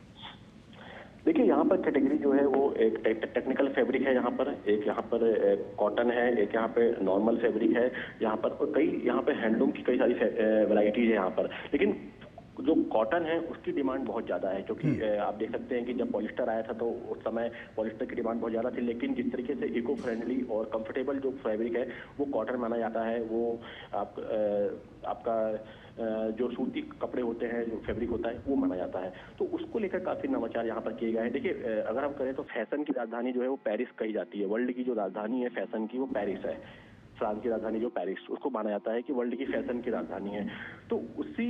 देखिए, यहाँ पर कैटेगरी जो है वो एक टेक्निकल फैब्रिक है, यहाँ पर एक, यहाँ पर कॉटन है, एक यहाँ पे नॉर्मल फैब्रिक है यहाँ पर, और कई यहाँ पे हैंडलूम की कई सारी वैरायटीज है यहाँ पर। लेकिन जो कॉटन है उसकी डिमांड बहुत ज़्यादा है, क्योंकि आप देख सकते हैं कि जब पॉलिस्टर आया था तो उस समय पॉलिस्टर की डिमांड बहुत ज़्यादा थी, लेकिन जिस तरीके से इको फ्रेंडली और कंफर्टेबल जो फैब्रिक है वो कॉटन माना जाता है। वो आपका जो सूती कपड़े होते हैं, जो फैब्रिक होता है वो माना जाता है। तो उसको लेकर काफ़ी नवाचार यहाँ पर किए गए हैं। देखिए, अगर हम करें तो फैशन की राजधानी जो है वो पेरिस कही जाती है। वर्ल्ड की जो राजधानी है फैशन की वो पेरिस है। फ्रांस की राजधानी जो पेरिस, उसको माना जाता है कि वर्ल्ड की फैशन की राजधानी है। तो उसी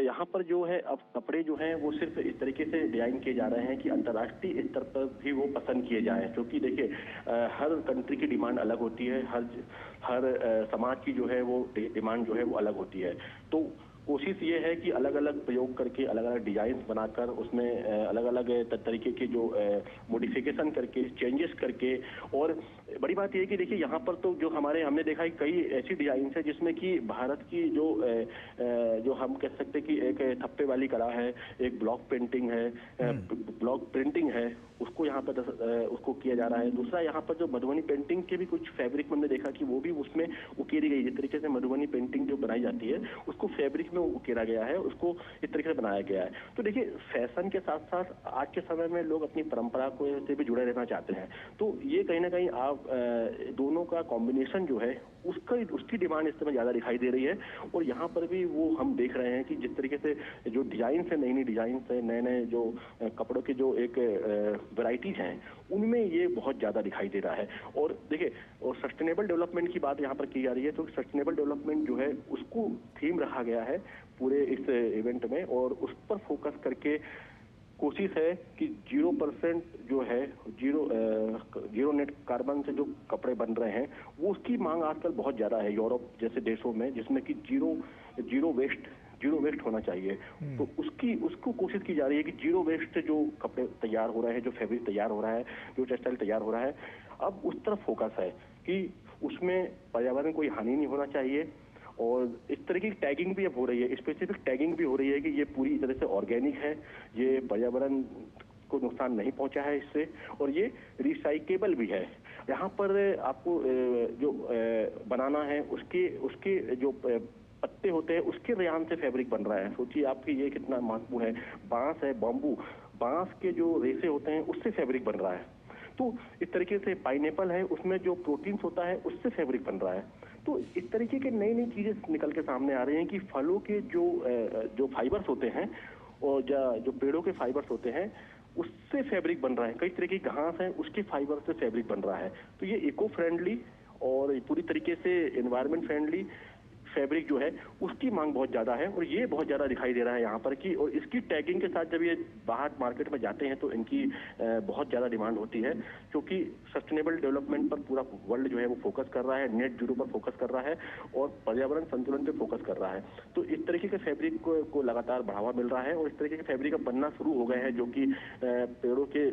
यहाँ पर जो है अब कपड़े जो हैं वो सिर्फ इस तरीके से डिजाइन किए जा रहे हैं कि अंतर्राष्ट्रीय स्तर पर भी वो पसंद किए जाएं, क्योंकि देखिए हर कंट्री की डिमांड अलग होती है, हर समाज की जो है वो डिमांड जो है वो अलग होती है। तो कोशिश ये है कि अलग अलग प्रयोग करके, अलग अलग डिजाइन बनाकर, उसमें अलग अलग तरीके के जो मॉडिफिकेशन करके, चेंजेस करके। और बड़ी बात यह है कि देखिए यहाँ पर तो जो हमने देखा है कई ऐसी डिजाइन है जिसमें कि भारत की जो हम कह सकते हैं कि एक थप्पे वाली कला है, एक ब्लॉक पेंटिंग है, ब्लॉक प्रिंटिंग है, उसको यहाँ पर उसको किया जा रहा है। दूसरा यहाँ पर जो मधुबनी पेंटिंग के भी कुछ फैब्रिक हमने देखा कि वो भी उसमें उकेरी गई। जिस तरीके से मधुबनी पेंटिंग जो बनाई जाती है उसको फैब्रिक में उकेरा गया है, उसको इस तरीके से बनाया गया है। तो देखिए, फैशन के साथ साथ आज के समय में लोग अपनी परंपरा को से भी जुड़े रहना चाहते हैं। तो ये कहीं ना कहीं आप दोनों का कॉम्बिनेशन जो है उसकी डिमांड इस समय ज्यादा दिखाई दे रही है। और यहाँ पर भी वो हम देख रहे हैं कि जिस तरीके से जो डिजाइन है, नई नई डिजाइन है, नए नए जो कपड़ों के जो एक वैरायटीज हैं, उनमें ये बहुत ज्यादा दिखाई दे रहा है। और देखिए, और सस्टेनेबल डेवलपमेंट की बात यहाँ पर की जा रही है, तो सस्टेनेबल डेवलपमेंट जो है उसको थीम रखा गया है पूरे इस इवेंट में, और उस पर फोकस करके कोशिश है कि 0% जो है जीरो नेट कार्बन से जो कपड़े बन रहे हैं वो उसकी मांग आजकल बहुत ज्यादा है यूरोप जैसे देशों में, जिसमें कि जीरो वेस्ट होना चाहिए। तो उसको कोशिश की जा रही है कि जीरो वेस्ट से जो कपड़े तैयार हो रहे हैं, जो फैब्रिक तैयार हो रहा है, जो टेक्सटाइल तैयार हो रहा है, अब उस तरफ फोकस है कि उसमें पर्यावरण कोई हानि नहीं होना चाहिए। और इस तरह की टैगिंग भी अब हो रही है, स्पेसिफिक टैगिंग भी हो रही है कि ये पूरी तरह से ऑर्गेनिक है, ये पर्यावरण को नुकसान नहीं पहुंचा है इससे, और ये रिसाइकेबल भी है। यहाँ पर आपको जो बनाना है उसके जो पत्ते होते हैं उसके रेयान से फैब्रिक बन रहा है। सोचिए आपकी ये कितना महत्वपूर्ण है। बांस है, बॉम्बू, बांस के जो रेशे होते हैं उससे फैब्रिक बन रहा है। तो इस तरीके से पाइनएप्पल है, उसमें जो प्रोटीन्स होता है उससे फैब्रिक बन रहा है। तो इस तरीके के नई नई चीजें निकल के सामने आ रही हैं कि फलों के जो फाइबर्स होते हैं और जो पेड़ों के फाइबर्स होते हैं उससे फैब्रिक बन रहा है। कई तरह की घास है उसके फाइबर से फैब्रिक बन रहा है। तो ये इको फ्रेंडली और पूरी तरीके से एनवायरमेंट फ्रेंडली फैब्रिक जो है उसकी मांग बहुत ज्यादा है, और ये बहुत ज्यादा दिखाई दे रहा है यहाँ पर कि, और इसकी टैगिंग के साथ जब ये बाहर मार्केट में जाते हैं तो इनकी बहुत ज्यादा डिमांड होती है, क्योंकि सस्टेनेबल डेवलपमेंट पर पूरा वर्ल्ड जो है वो फोकस कर रहा है, नेट जीरो पर फोकस कर रहा है और पर्यावरण संतुलन पर फोकस कर रहा है। तो इस तरीके के फैब्रिक को लगातार बढ़ावा मिल रहा है, और इस तरीके के फैब्रिक अब बनना शुरू हो गए हैं, जो कि पेड़ों के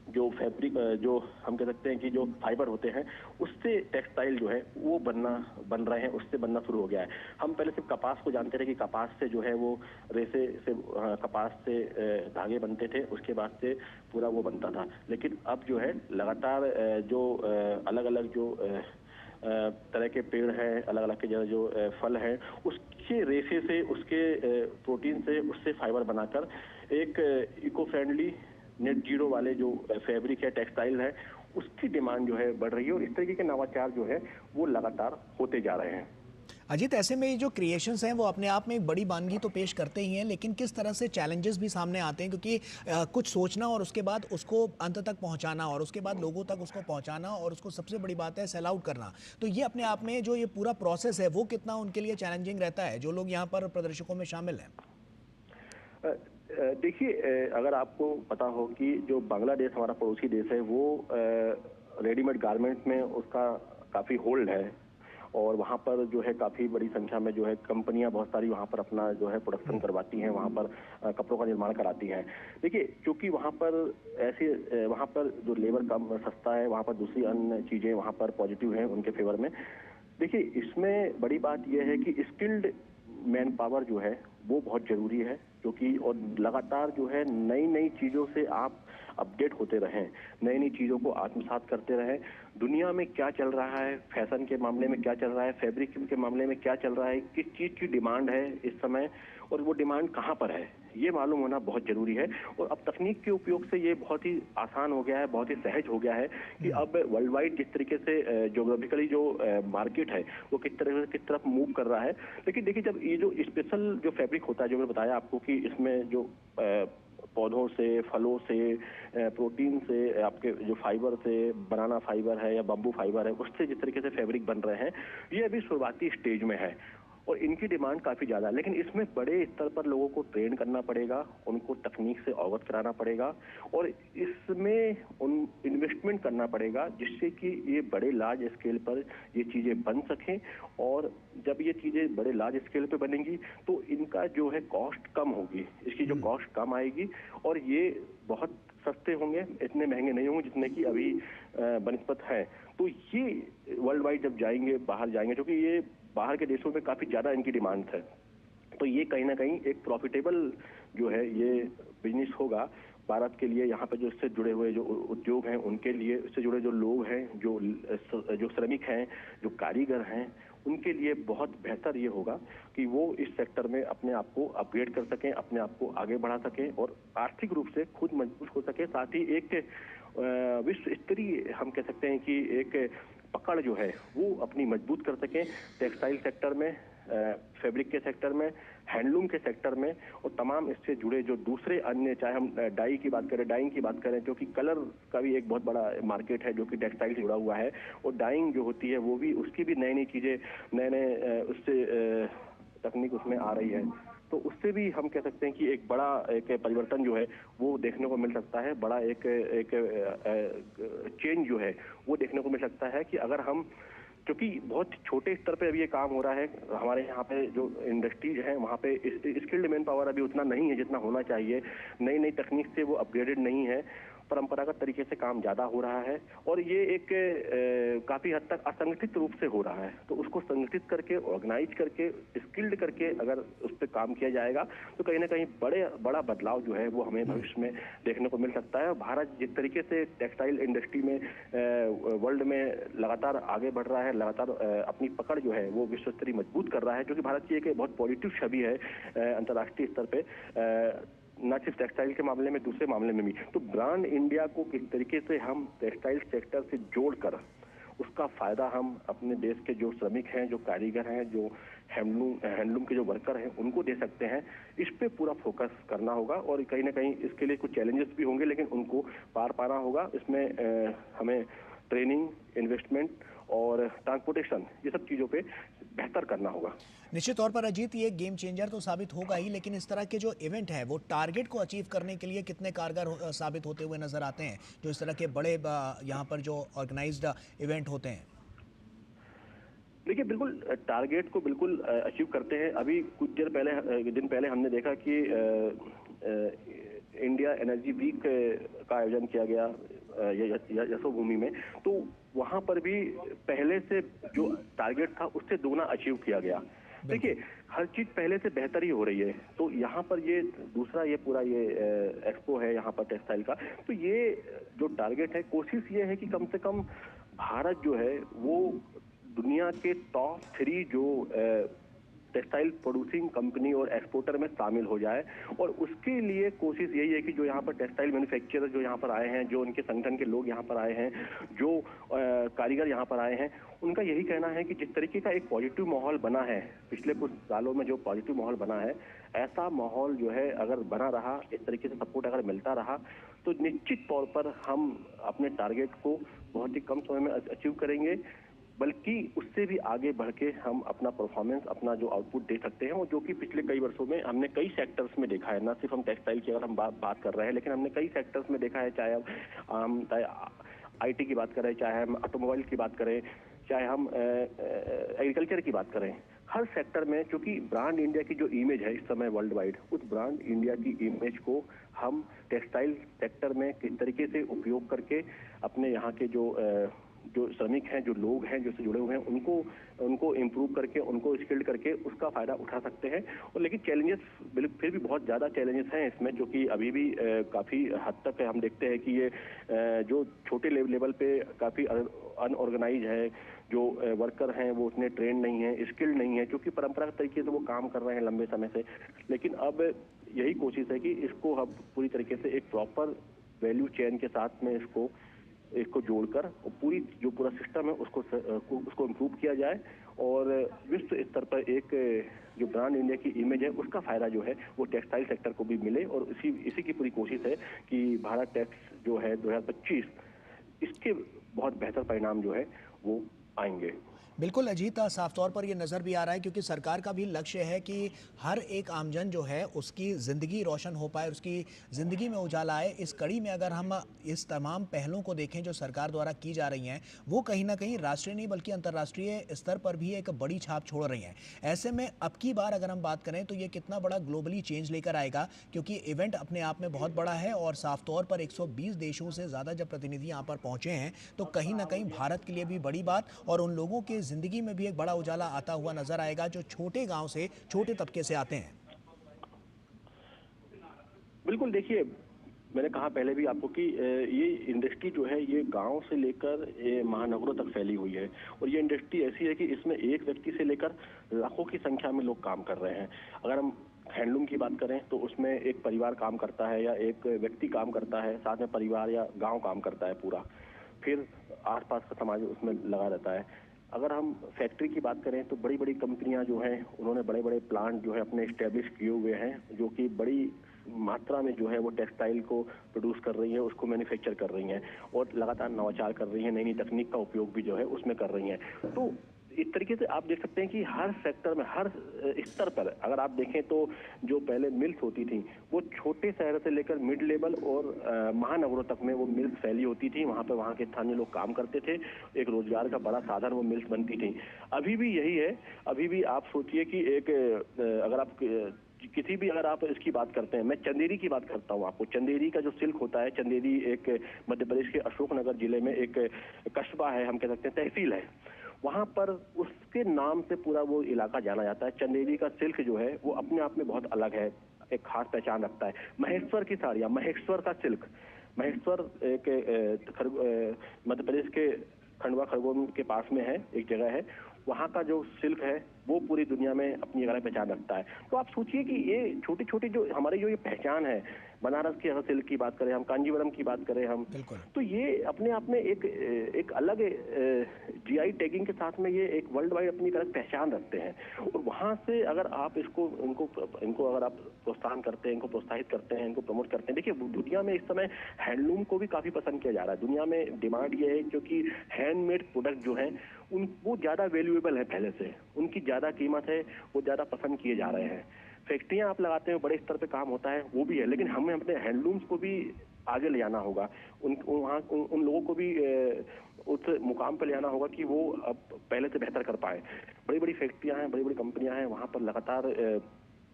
जो फैब्रिक जो हम कह सकते हैं कि जो फाइबर होते हैं उससे टेक्सटाइल जो है वो बन रहे हैं, उससे बनना शुरू हो गया है। हम पहले सिर्फ कपास को जानते थे कि कपास से जो है वो रेसे से कपास से धागे बनते थे, उसके बाद से पूरा वो बनता था। लेकिन अब जो है लगातार जो अलग अलग जो तरह के पेड़ हैं, अलग अलग के जो फल हैं, उसके रेशे से, उसके प्रोटीन से, उससे फाइबर बनाकर एक इको फ्रेंडली नेट जीरो वाले जो फैब्रिक है, टेक्सटाइल है, उसकी डिमांड जो है बढ़ रही है, और इस तरीके के नवाचार जो है वो लगातार होते जा रहे हैं। अजीत, ऐसे में ये जो क्रिएशंस हैं वो अपने आप में एक बड़ी वानगी तो पेश करते ही हैं, लेकिन किस तरह से चैलेंजेस भी सामने आते हैं, क्योंकि कुछ सोचना और उसके बाद उसको अंत तक पहुंचाना और उसके बाद लोगों तक उसको पहुंचाना और उसको सबसे बड़ी बात है सेल आउट करना। तो ये अपने आप में जो ये पूरा प्रोसेस है वो कितना उनके लिए चैलेंजिंग रहता है जो लोग यहाँ पर प्रदर्शकों में शामिल हैं? देखिए, अगर आपको पता हो कि जो बांग्लादेश हमारा पड़ोसी देश है वो रेडीमेड गारमेंट में उसका काफ़ी होल्ड है, और वहाँ पर जो है काफ़ी बड़ी संख्या में जो है कंपनियां बहुत सारी वहाँ पर अपना जो है प्रोडक्शन करवाती हैं, वहाँ पर कपड़ों का निर्माण कराती हैं। देखिए, क्योंकि वहाँ पर जो लेबर कम सस्ता है, वहाँ पर दूसरी अन्य चीज़ें वहाँ पर पॉजिटिव हैं उनके फेवर में। देखिए, इसमें बड़ी बात यह है कि स्किल्ड मैन पावर जो है वो बहुत जरूरी है, क्योंकि और लगातार जो है नई नई चीजों से आप अपडेट होते रहें, नई नई चीजों को आत्मसात करते रहें। दुनिया में क्या चल रहा है, फैशन के मामले में क्या चल रहा है, फैब्रिक के मामले में क्या चल रहा है, किस चीज की डिमांड है इस समय और वो डिमांड कहाँ पर है, ये मालूम होना बहुत जरूरी है। और अब तकनीक के उपयोग से ये बहुत ही आसान हो गया है, बहुत ही सहज हो गया है कि अब वर्ल्ड वाइड जिस तरीके से ज्योग्राफिकली जो मार्केट है वो किस तरफ मूव कर रहा है। लेकिन देखिए, जब ये जो स्पेशल जो फैब्रिक होता है, जो मैंने बताया आपको कि इसमें जो पौधों से, फलों से, प्रोटीन से, आपके जो फाइबर से, बनाना फाइबर है या बम्बू फाइबर है, उससे जिस तरीके से फैब्रिक बन रहे हैं, ये अभी शुरुआती स्टेज में है और इनकी डिमांड काफी ज्यादा है। लेकिन इसमें बड़े स्तर पर लोगों को ट्रेन करना पड़ेगा, उनको तकनीक से अवगत कराना पड़ेगा और इसमें उन इन्वेस्टमेंट करना पड़ेगा जिससे कि ये बड़े लार्ज स्केल पर ये चीजें बन सकें। और जब ये चीजें बड़े लार्ज स्केल पे बनेंगी तो इनका जो है कॉस्ट कम होगी, इसकी जो कॉस्ट कम आएगी और ये बहुत सस्ते होंगे, इतने महंगे नहीं होंगे जितने की अभी बनिस्पत है। तो ये वर्ल्ड वाइड जब जाएंगे, बाहर जाएंगे, क्योंकि ये बाहर के देशों में काफी ज्यादा इनकी डिमांड है, तो ये कहीं ना कहीं एक प्रॉफिटेबल जो है ये बिजनेस होगा भारत के लिए। यहाँ पे जो इससे जुड़े हुए जो उद्योग हैं उनके लिए, इससे जुड़े जो लोग हैं, जो श्रमिक हैं, जो कारीगर हैं, उनके लिए बहुत बेहतर ये होगा कि वो इस सेक्टर में अपने आप को अपग्रेड कर सकें, अपने आप को आगे बढ़ा सकें और आर्थिक रूप से खुद मजबूत हो सके। साथ ही एक विश्व स्तरीय हम कह सकते हैं कि एक पकड़ जो है वो अपनी मजबूत कर सकें टेक्सटाइल सेक्टर में, फैब्रिक के सेक्टर में, हैंडलूम के सेक्टर में और तमाम इससे जुड़े जो दूसरे अन्य, चाहे हम डाई की बात करें, डाइंग की बात करें, क्योंकि कलर का भी एक बहुत बड़ा मार्केट है जो कि टेक्सटाइल से जुड़ा हुआ है और डाइंग जो होती है वो भी, उसकी भी नई नई चीजें, नए नए उससे तकनीक उसमें आ रही है। तो उससे भी हम कह सकते हैं कि एक बड़ा एक परिवर्तन जो है वो देखने को मिल सकता है, बड़ा एक चेंज जो है वो देखने को मिल सकता है कि अगर हम, क्योंकि बहुत छोटे स्तर पे अभी ये काम हो रहा है, हमारे यहाँ पे जो इंडस्ट्रीज हैं वहाँ पे स्किल्ड मैन पावर अभी उतना नहीं है जितना होना चाहिए, नई नई तकनीक से वो अपग्रेडेड नहीं है, परंपरागत तरीके से काम ज्यादा हो रहा है और ये एक काफी हद तक असंगठित रूप से हो रहा है। तो उसको संगठित करके, ऑर्गेनाइज करके, स्किल्ड करके अगर उस पर काम किया जाएगा तो कहीं ना कहीं बड़ा बदलाव जो है वो हमें भविष्य में देखने को मिल सकता है। भारत जिस तरीके से टेक्सटाइल इंडस्ट्री में वर्ल्ड में लगातार आगे बढ़ रहा है, लगातार अपनी पकड़ जो है वो विश्व स्तरीय मजबूत कर रहा है, क्योंकि भारत की एक बहुत पॉजिटिव छवि है अंतर्राष्ट्रीय स्तर पे, न सिर्फ टेक्सटाइल के मामले में, दूसरे मामले में भी। तो ब्रांड इंडिया को किस तरीके से हम टेक्सटाइल सेक्टर से जोड़कर उसका फायदा हम अपने देश के जो श्रमिक हैं, जो कारीगर हैं, जो हैंडलूम के जो वर्कर हैं, उनको दे सकते हैं, इस पे पूरा फोकस करना होगा। और कहीं ना कहीं इसके लिए कुछ चैलेंजेस भी होंगे, लेकिन उनको पार पाना होगा। इसमें हमें ट्रेनिंग, इन्वेस्टमेंट और ट्रांसपोर्टेशन, ये सब चीज़ों पे बेहतर करना होगा। निश्चित तौर पर अजीत, ये गेम चेंजर तो साबित होगा ही, लेकिन इस तरह के जो इवेंट है वो टारगेट को अचीव करने के लिए कितने कारगर साबित होते हुए नजर आते हैं, जो इस तरह के बड़े यहाँ पर जो ऑर्गेनाइज्ड इवेंट होते हैं? देखिए, बिल्कुल टारगेट को बिल्कुल अचीव करते हैं। अभी कुछ दिन पहले हमने देखा कि इंडिया एनर्जी वीक का आयोजन किया गया यशोभूमि में, तो वहां पर भी पहले से जो टारगेट था उससे दोगुना अचीव किया गया। देखिए, हर चीज पहले से बेहतर ही हो रही है। तो यहाँ पर ये दूसरा ये पूरा ये एक्सपो है यहाँ पर टेक्सटाइल का, तो ये जो टारगेट है, कोशिश ये है कि कम से कम भारत जो है वो दुनिया के टॉप 3 जो टेक्सटाइल प्रोड्यूसिंग कंपनी और एक्सपोर्टर में शामिल हो जाए। और उसके लिए कोशिश यही है कि जो यहाँ पर टेक्सटाइल मैन्युफैक्चरर जो यहाँ पर आए हैं, जो उनके संगठन के लोग यहाँ पर आए हैं, जो कारीगर यहाँ पर आए हैं, उनका यही कहना है कि जिस तरीके का एक पॉजिटिव माहौल बना है पिछले कुछ सालों में, जो पॉजिटिव माहौल बना है, ऐसा माहौल जो है अगर बना रहा, इस तरीके से सपोर्ट अगर मिलता रहा, तो निश्चित तौर पर हम अपने टारगेट को बहुत ही कम समय में अचीव करेंगे, बल्कि उससे भी आगे बढ़ के हम अपना परफॉर्मेंस, अपना जो आउटपुट दे सकते हैं, और जो कि पिछले कई वर्षों में हमने कई सेक्टर्स में देखा है। ना सिर्फ हम टेक्सटाइल की अगर हम बात कर रहे हैं, लेकिन हमने कई सेक्टर्स में देखा है, चाहे हम आईटी की बात करें, चाहे हम ऑटोमोबाइल की बात करें, चाहे हम एग्रीकल्चर की बात करें, हर सेक्टर में, क्योंकि ब्रांड इंडिया की जो इमेज है इस समय वर्ल्ड वाइड, उस ब्रांड इंडिया की इमेज को हम टेक्सटाइल सेक्टर में किस तरीके से उपयोग करके अपने यहाँ के जो जो श्रमिक हैं, जो लोग हैं, जो इससे जुड़े हुए हैं, उनको इम्प्रूव करके, उनको स्किल्ड करके उसका फायदा उठा सकते हैं। और लेकिन चैलेंजेस फिर भी बहुत ज़्यादा चैलेंजेस हैं इसमें, जो कि अभी भी काफ़ी हद तक हम देखते हैं कि ये जो छोटे लेवल पे काफ़ी अनऑर्गेनाइज है, जो वर्कर हैं वो उतने ट्रेन नहीं है, स्किल्ड नहीं है, क्योंकि परंपरागत तरीके से वो काम कर रहे हैं लंबे समय से। लेकिन अब यही कोशिश है कि इसको हम पूरी तरीके से एक प्रॉपर वैल्यू चेन के साथ में इसको जोड़कर और पूरा सिस्टम है उसको इम्प्रूव किया जाए, और विश्व स्तर पर एक जो ब्रांड इंडिया की इमेज है उसका फायदा जो है वो टेक्सटाइल सेक्टर को भी मिले। और इसी की पूरी कोशिश है कि भारत टेक्स जो है 2025 इसके बहुत बेहतर परिणाम जो है वो आएंगे। बिल्कुल अजीत, साफ तौर पर ये नज़र भी आ रहा है क्योंकि सरकार का भी लक्ष्य है कि हर एक आमजन जो है उसकी ज़िंदगी रोशन हो पाए, उसकी ज़िंदगी में उजाला आए। इस कड़ी में अगर हम इस तमाम पहलों को देखें जो सरकार द्वारा की जा रही हैं, वो कहीं ना कहीं राष्ट्रीय नहीं बल्कि अंतर्राष्ट्रीय स्तर पर भी एक बड़ी छाप छोड़ रही हैं। ऐसे में अब की बार अगर हम बात करें तो ये कितना बड़ा ग्लोबली चेंज लेकर आएगा, क्योंकि इवेंट अपने आप में बहुत बड़ा है और साफ तौर पर 120 देशों से ज़्यादा जब प्रतिनिधि यहाँ पर पहुँचे हैं तो कहीं ना कहीं भारत के लिए भी बड़ी बात और उन लोगों के जिंदगी में भी एक बड़ा उजाला आता हुआ नजर आएगा जो छोटे गांव से, छोटे तबके से आते हैं। बिल्कुल, देखिए मैंने कहा पहले भी आपको कि ये इंडस्ट्री जो है ये गांव से लेकर महानगरों तक फैली हुई है, और ये इंडस्ट्री ऐसी है कि इसमें एक व्यक्ति से लेकर लाखों की संख्या में लोग काम कर रहे हैं। अगर हम हैंडलूम की बात करें तो उसमें एक परिवार काम करता है या एक व्यक्ति काम करता है, साथ में परिवार या गांव काम करता है पूरा, फिर आसपास का समाज उसमें लगा रहता है। अगर हम फैक्ट्री की बात करें तो बड़ी बड़ी कंपनियां जो हैं उन्होंने बड़े बड़े प्लांट जो है अपने स्टैब्लिश किए हुए हैं, जो कि बड़ी मात्रा में जो है वो टेक्सटाइल को प्रोड्यूस कर रही है, उसको मैन्युफैक्चर कर रही हैं और लगातार नवाचार कर रही हैं, नई नई तकनीक का उपयोग भी जो है उसमें कर रही हैं। तो इस तरीके से आप देख सकते हैं कि हर सेक्टर में, हर स्तर पर अगर आप देखें तो जो पहले मिल्स होती थी वो छोटे शहर से लेकर मिड लेवल और महानगरों तक में वो मिल्स फैली होती थी। वहां पर वहां के स्थानीय लोग काम करते थे, एक रोजगार का बड़ा साधन वो मिल्स बनती थी। अभी भी यही है। अभी भी आप सोचिए कि एक अगर आप किसी भी, अगर आप इसकी बात करते हैं, मैं चंदेरी की बात करता हूँ आपको। चंदेरी का जो सिल्क होता है, चंदेरी एक मध्य प्रदेश के अशोकनगर जिले में एक कस्बा है, हम कह सकते हैं तहसील है, वहां पर उसके नाम से पूरा वो इलाका जाना जाता है। चंदेरी का सिल्क जो है वो अपने आप में बहुत अलग है, एक खास पहचान रखता है। महेश्वर की साड़ियां, महेश्वर का सिल्क, महेश्वर एक मध्य प्रदेश के खंडवा खरगोन के पास में है, एक जगह है, वहां का जो सिल्क है वो पूरी दुनिया में अपनी जगह पहचान रखता है। तो आप सोचिए कि ये छोटी छोटी जो हमारी जो ये पहचान है, बनारस की अगर सिल्क की बात करें हम, कांजीवरम की बात करें हम, तो ये अपने आप में एक अलग जीआई टैगिंग के साथ में ये एक वर्ल्ड वाइड अपनी अलग पहचान रखते हैं। और वहां से अगर आप इनको अगर आप प्रोत्साहन करते हैं, इनको प्रोत्साहित करते हैं, इनको प्रमोट करते हैं। देखिए दुनिया में इस समय हैंडलूम को भी काफी पसंद किया जा रहा है। दुनिया में डिमांड ये है क्योंकि हैंडमेड प्रोडक्ट जो है वो ज्यादा वैल्यूएबल है, पहले से उनकी ज्यादा कीमत है, वो ज्यादा पसंद किए जा रहे हैं। फैक्ट्रियां आप लगाते हैं, बड़े स्तर पे काम होता है, वो भी है, लेकिन हमें अपने हैंडलूम्स को भी आगे ले जाना होगा। उन लोगों को भी उस मुकाम पर ले जाना होगा कि वो अब पहले से बेहतर कर पाए। बड़ी बड़ी फैक्ट्रियां हैं, बड़ी बड़ी कंपनियां हैं, वहां पर लगातार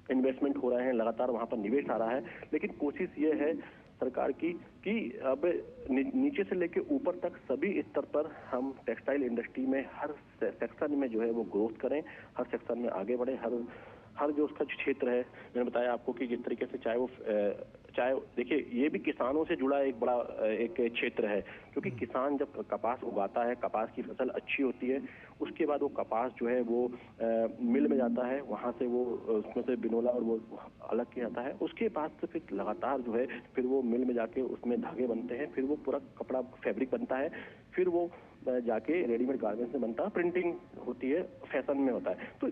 इन्वेस्टमेंट हो रहे हैं, लगातार वहां पर निवेश आ रहा है। लेकिन कोशिश ये है सरकार की कि अब नीचे से लेकर ऊपर तक सभी स्तर पर हम टेक्सटाइल इंडस्ट्री में हर सेक्शन में जो है वो ग्रोथ करें, हर सेक्शन में आगे बढ़े। हर जो उसका क्षेत्र है, मैंने बताया आपको कि जिस तरीके से चाहे देखिए ये भी किसानों से जुड़ा एक बड़ा एक क्षेत्र है, क्योंकि किसान जब कपास उगाता है, कपास की फसल अच्छी होती है, उसके बाद वो कपास जो है वो मिल में जाता है, वहां से वो उसमें से बिनोला और वो अलग किया जाता है। उसके बाद से फिर लगातार जो है फिर वो मिल में जाके उसमें धागे बनते हैं, फिर वो पूरा कपड़ा फैब्रिक बनता है, फिर वो जाके रेडीमेड गारमेंट्स में बनता है, प्रिंटिंग होती है, फैशन में होता है। तो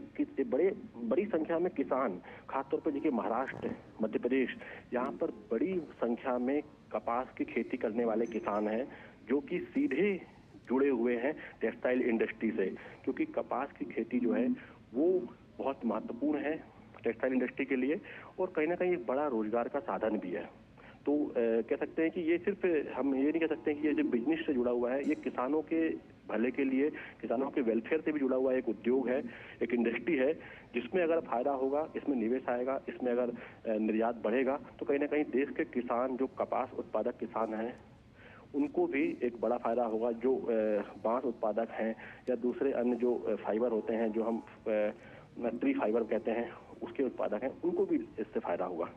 बड़ी संख्या में किसान, खासतौर पर देखिए महाराष्ट्र, मध्य प्रदेश, यहाँ पर बड़ी संख्या में कपास की खेती करने वाले किसान हैं जो कि सीधे जुड़े हुए हैं टेक्सटाइल इंडस्ट्री से, क्योंकि कपास की खेती जो है वो बहुत महत्वपूर्ण है टेक्सटाइल इंडस्ट्री के लिए, और कहीं ना कहीं एक बड़ा रोजगार का साधन भी है। तो कह सकते हैं कि ये सिर्फ, हम ये नहीं कह सकते हैं कि ये जो बिजनेस से जुड़ा हुआ है, ये किसानों के भले के लिए, किसानों के वेलफेयर से भी जुड़ा हुआ एक उद्योग है, एक इंडस्ट्री है, जिसमें अगर फायदा होगा, इसमें निवेश आएगा, इसमें अगर निर्यात बढ़ेगा, तो कहीं ना कहीं देश के किसान, जो कपास उत्पादक किसान हैं, उनको भी एक बड़ा फायदा होगा। जो बांस उत्पादक हैं या दूसरे अन्य जो फाइबर होते हैं, जो हम ट्री फाइबर कहते हैं, उसके उत्पादक हैं, उनको भी इससे फायदा होगा।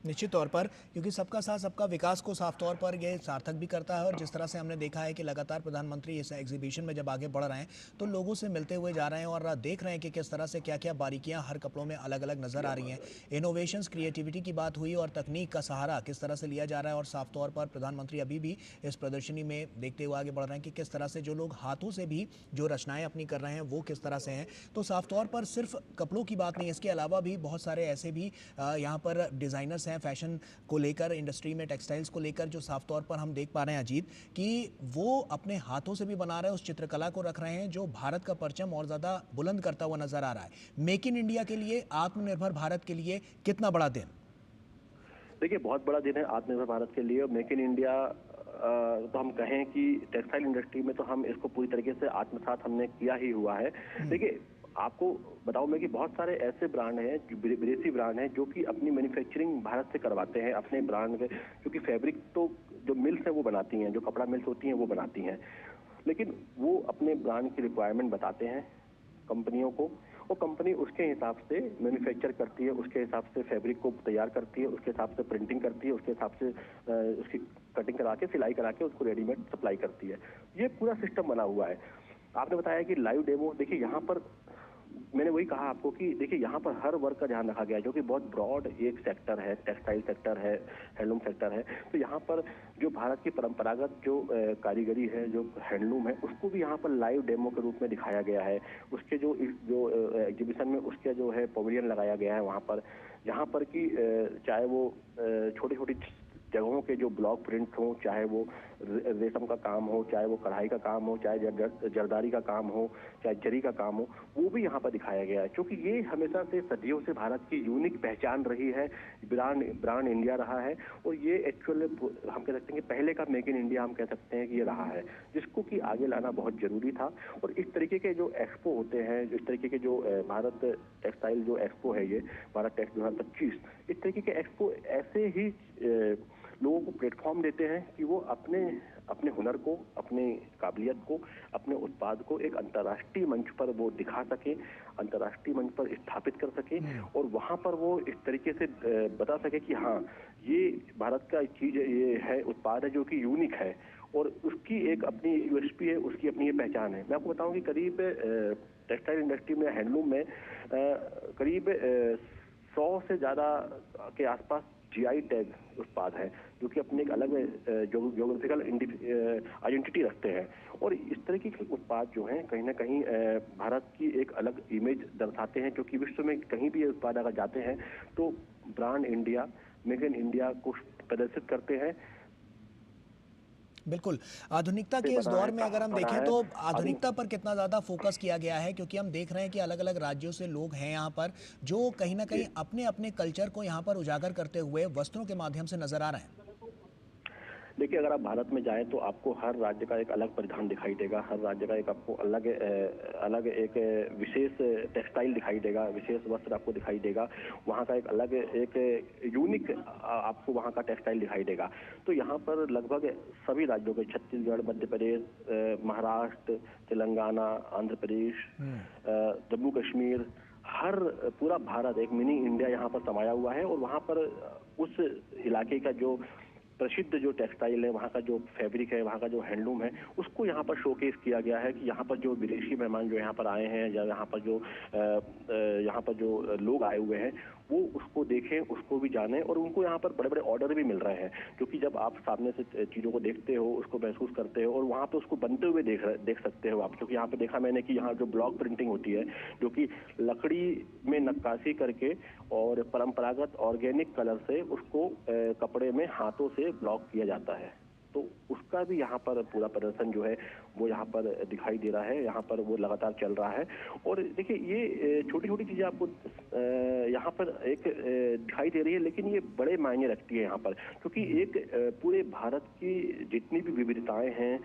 निश्चित तौर पर, क्योंकि सबका साथ सबका विकास को साफ तौर पर ये सार्थक भी करता है। और जिस तरह से हमने देखा है कि लगातार प्रधानमंत्री इस एग्जीबिशन में जब आगे बढ़ रहे हैं तो लोगों से मिलते हुए जा रहे हैं और देख रहे हैं कि किस तरह से क्या क्या बारीकियां हर कपड़ों में अलग अलग नजर आ रही हैं। इनोवेशंस, क्रिएटिविटी की बात हुई और तकनीक का सहारा किस तरह से लिया जा रहा है। और साफ तौर पर प्रधानमंत्री अभी भी इस प्रदर्शनी में देखते हुए आगे बढ़ रहे हैं कि किस तरह से जो लोग हाथों से भी जो रचनाएं अपनी कर रहे हैं वो किस तरह से हैं। तो साफ तौर पर सिर्फ कपड़ों की बात नहीं, इसके अलावा भी बहुत सारे ऐसे भी यहाँ पर डिजाइनर्स हैं फैशन को लेकर, इंडस्ट्री में टेक्सटाइल्स को लेकर, जो साफ तौर पर हम देख पा रहे हैं अजीत कि वो अपने हाथों से भी बना रहे हैं, उस चित्रकला को रख रहे हैं जो भारत का परचम और ज्यादा बुलंद करता हुआ नजर आ रहा है। मेक इन इंडिया के लिए, आत्मनिर्भर भारत के लिए कितना बड़ा दिन? देखिए, बहुत बड़ा दिन है आत्मनिर्भर भारत के लिए। मेक इन इंडिया तो हम कहें कि टेक्सटाइल इंडस्ट्री में तो हम इसको पूरी तरीके से आत्मसात हमने किया ही हुआ है। देखिए, आपको बताऊं मैं कि बहुत सारे ऐसे ब्रांड हैं, विदेशी ब्रांड हैं, जो कि अपनी मैन्युफैक्चरिंग भारत से करवाते हैं अपने ब्रांड के, क्योंकि फैब्रिक तो जो मिल्स हैं वो बनाती हैं, जो कपड़ा मिल्स होती हैं वो बनाती हैं, लेकिन वो अपने ब्रांड की रिक्वायरमेंट बताते हैं कंपनियों को, और कंपनी उसके हिसाब से मैन्युफैक्चर करती है, उसके हिसाब से फैब्रिक को तैयार करती है, उसके हिसाब से प्रिंटिंग करती है, उसके हिसाब से उसकी कटिंग करा के, सिलाई करा के उसको रेडीमेड सप्लाई करती है। ये पूरा सिस्टम बना हुआ है। आपने बताया कि लाइव डेमो, देखिए यहाँ पर मैंने वही कहा आपको कि देखिए यहाँ पर हर वर्ग का ध्यान रखा गया है, जो कि बहुत ब्रॉड एक सेक्टर है, टेक्सटाइल सेक्टर है, हैंडलूम सेक्टर है। तो यहाँ पर जो भारत की परंपरागत जो कारीगरी है, जो हैंडलूम है, उसको भी यहाँ पर लाइव डेमो के रूप में दिखाया गया है। उसके जो एग्जीबिशन में उसका जो है पवेलियन लगाया गया है वहाँ पर, जहाँ पर कि चाहे वो छोटी छोटी जगहों के जो ब्लॉक प्रिंट हो, चाहे वो रेशम का काम हो, चाहे वो कढ़ाई का काम हो, चाहे जरदारी का काम हो, चाहे जरी का काम हो, वो भी यहाँ पर दिखाया गया है। क्योंकि ये हमेशा से सदियों से भारत की यूनिक पहचान रही है, ब्रांड इंडिया रहा है। और ये एक्चुअल हम कह सकते हैं कि पहले का मेक इन इंडिया हम कह सकते हैं कि ये रहा है, जिसको कि आगे लाना बहुत जरूरी था। और इस तरीके के जो एक्सपो होते हैं, इस तरीके के जो भारत टेक्सटाइल जो एक्सपो है, ये भारत टेक्स 2025, इस तरीके के एक्सपो ऐसे ही लोगों को प्लेटफॉर्म देते हैं कि वो अपने हुनर को, अपने काबिलियत को, अपने उत्पाद को एक अंतर्राष्ट्रीय मंच पर वो दिखा सके, अंतर्राष्ट्रीय मंच पर स्थापित कर सके, और वहां पर वो इस तरीके से बता सके कि हाँ, ये भारत का चीज, ये है उत्पाद है जो कि यूनिक है और उसकी एक अपनी यूएसपी है, उसकी अपनी ये पहचान है। मैं आपको बताऊं कि करीब टेक्सटाइल इंडस्ट्री में, हैंडलूम में करीब 100 से ज्यादा के आसपास जीआई टैग उत्पाद है, जो कि अपने एक अलग ज्योग्राफिकल आइडेंटिटी रखते हैं। और इस तरीके के उत्पाद जो हैं कहीं ना कहीं भारत की एक अलग इमेज दर्शाते हैं, क्योंकि विश्व में कहीं भी ये उत्पाद अगर जाते हैं तो brand India, make in India को प्रदर्शित करते हैं। बिल्कुल। आधुनिकता के इस दौर में अगर हम देखें तो आधुनिकता पर कितना ज़्यादा फोकस किया गया है, क्योंकि हम देख रहे हैं कि अलग अलग राज्यों से लोग हैं यहाँ पर जो कहीं ना कहीं अपने अपने कल्चर को यहाँ पर उजागर करते हुए वस्त्रों के माध्यम से नजर आ रहे हैं। देखिए, अगर आप भारत में जाएं तो आपको हर राज्य का एक अलग परिधान दिखाई देगा, हर राज्य का एक आपको अलग एक विशेष टेक्सटाइल दिखाई देगा, विशेष वस्त्र आपको दिखाई देगा, वहाँ का एक अलग एक यूनिक आपको वहाँ का टेक्सटाइल दिखाई देगा। तो यहाँ पर लगभग सभी राज्यों के, छत्तीसगढ़, मध्य प्रदेश, महाराष्ट्र, तेलंगाना, आंध्र प्रदेश, जम्मू कश्मीर, हर पूरा भारत एक मिनी इंडिया यहाँ पर समाया हुआ है। और वहाँ पर उस इलाके का जो प्रसिद्ध जो टेक्सटाइल है, वहाँ का जो फैब्रिक है, वहाँ का जो हैंडलूम है, उसको यहाँ पर शोकेस किया गया है कि यहाँ पर जो विदेशी मेहमान जो यहाँ पर आए हैं, या यहाँ पर जो लोग आए हुए हैं, वो उसको देखें, उसको भी जानें, और उनको यहाँ पर बड़े बड़े ऑर्डर भी मिल रहे हैं। क्योंकि जब आप सामने से चीज़ों को देखते हो, उसको महसूस करते हो, और वहाँ पे उसको बनते हुए देख सकते हो आप। क्योंकि यहाँ पे देखा मैंने कि यहाँ जो ब्लॉक प्रिंटिंग होती है, जो कि लकड़ी में नक्काशी करके और परंपरागत ऑर्गेनिक कलर से उसको कपड़े में हाथों से ब्लॉक किया जाता है, तो उसका भी यहाँ पर पूरा प्रदर्शन जो है वो यहाँ पर दिखाई दे रहा है, यहाँ पर वो लगातार चल रहा है। और देखिए, ये छोटी छोटी चीजें आपको यहाँ पर एक दिखाई दे रही है, लेकिन ये बड़े मायने रखती है यहाँ पर, क्योंकि एक पूरे भारत की जितनी भी विविधताएं हैं,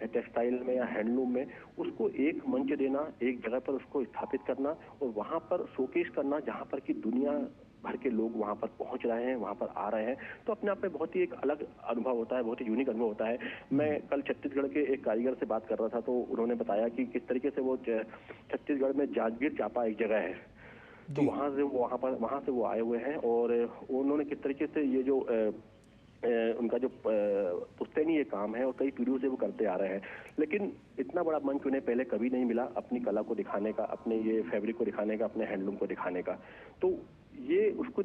टेक्सटाइल में या हैंडलूम में, उसको एक मंच देना, एक जगह पर उसको स्थापित करना और वहां पर शोकेस करना, जहां पर कि दुनिया भर के लोग वहां पर पहुंच रहे हैं, वहां पर आ रहे हैं, तो अपने आप में बहुत ही एक अलग अनुभव होता है, बहुत ही यूनिक अनुभव होता है। मैं कल छत्तीसगढ़ के एक कारीगर से बात कर रहा था, तो उन्होंने बताया कि किस तरीके से वो छत्तीसगढ़ में जांजगीर चांपा एक जगह है, तो जी। वहां से वो आए हुए हैं और उन्होंने किस तरीके से ये जो उनका जो पुश्तैनी ये काम है और कई पीढ़ियों से वो करते आ रहे हैं, लेकिन इतना बड़ा मंच उन्हें पहले कभी नहीं मिला अपनी कला को दिखाने का, अपने ये फैब्रिक को दिखाने का, अपने हैंडलूम को दिखाने का। तो ये उसको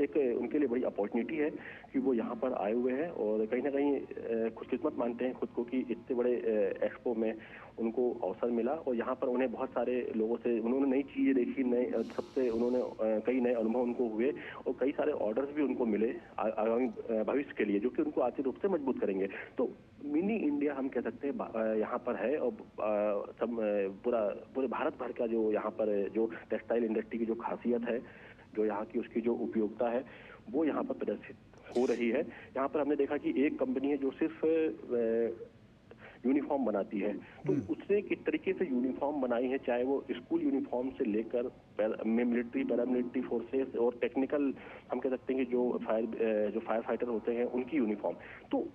एक उनके लिए बड़ी अपॉर्चुनिटी है कि वो यहाँ पर आए हुए हैं और कहीं ना कहीं खुशकिस्मत मानते हैं खुद को कि इतने बड़े एक्सपो में उनको अवसर मिला और यहाँ पर उन्हें बहुत सारे लोगों से उन्होंने नई चीजें देखी, नए सबसे उन्होंने कई नए अनुभव उनको हुए और कई सारे ऑर्डर्स भी उनको मिले आगामी भविष्य के लिए, जो कि उनको आर्थिक रूप से मजबूत करेंगे। तो मिनी इंडिया हम कह सकते हैं यहाँ पर है और पूरे भारत भर का जो यहाँ पर जो टेक्सटाइल इंडस्ट्री की जो खासियत है, जो यहाँ की उसकी जो उपयोगिता है, वो यहाँ पर प्रदर्शित हो रही है। यहाँ पर हमने देखा कि एक कंपनी है जो सिर्फ यूनिफॉर्म बनाती है, तो उसने किस तरीके से यूनिफॉर्म बनाई है, चाहे वो स्कूल यूनिफॉर्म से लेकर मिलिट्री, पैरामिलिट्री फोर्सेस और टेक्निकल हम कह सकते हैं कि जो फायर फाइटर होते हैं उनकी यूनिफॉर्म। तो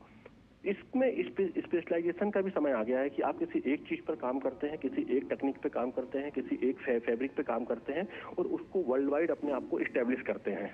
इसमें स्पेशलाइजेशन का भी समय आ गया है कि आप किसी एक चीज पर काम करते हैं, किसी एक टेक्निक पे काम करते हैं, किसी एक फैब्रिक पे काम करते हैं और उसको वर्ल्ड वाइड अपने आप को इस्टेब्लिश करते हैं।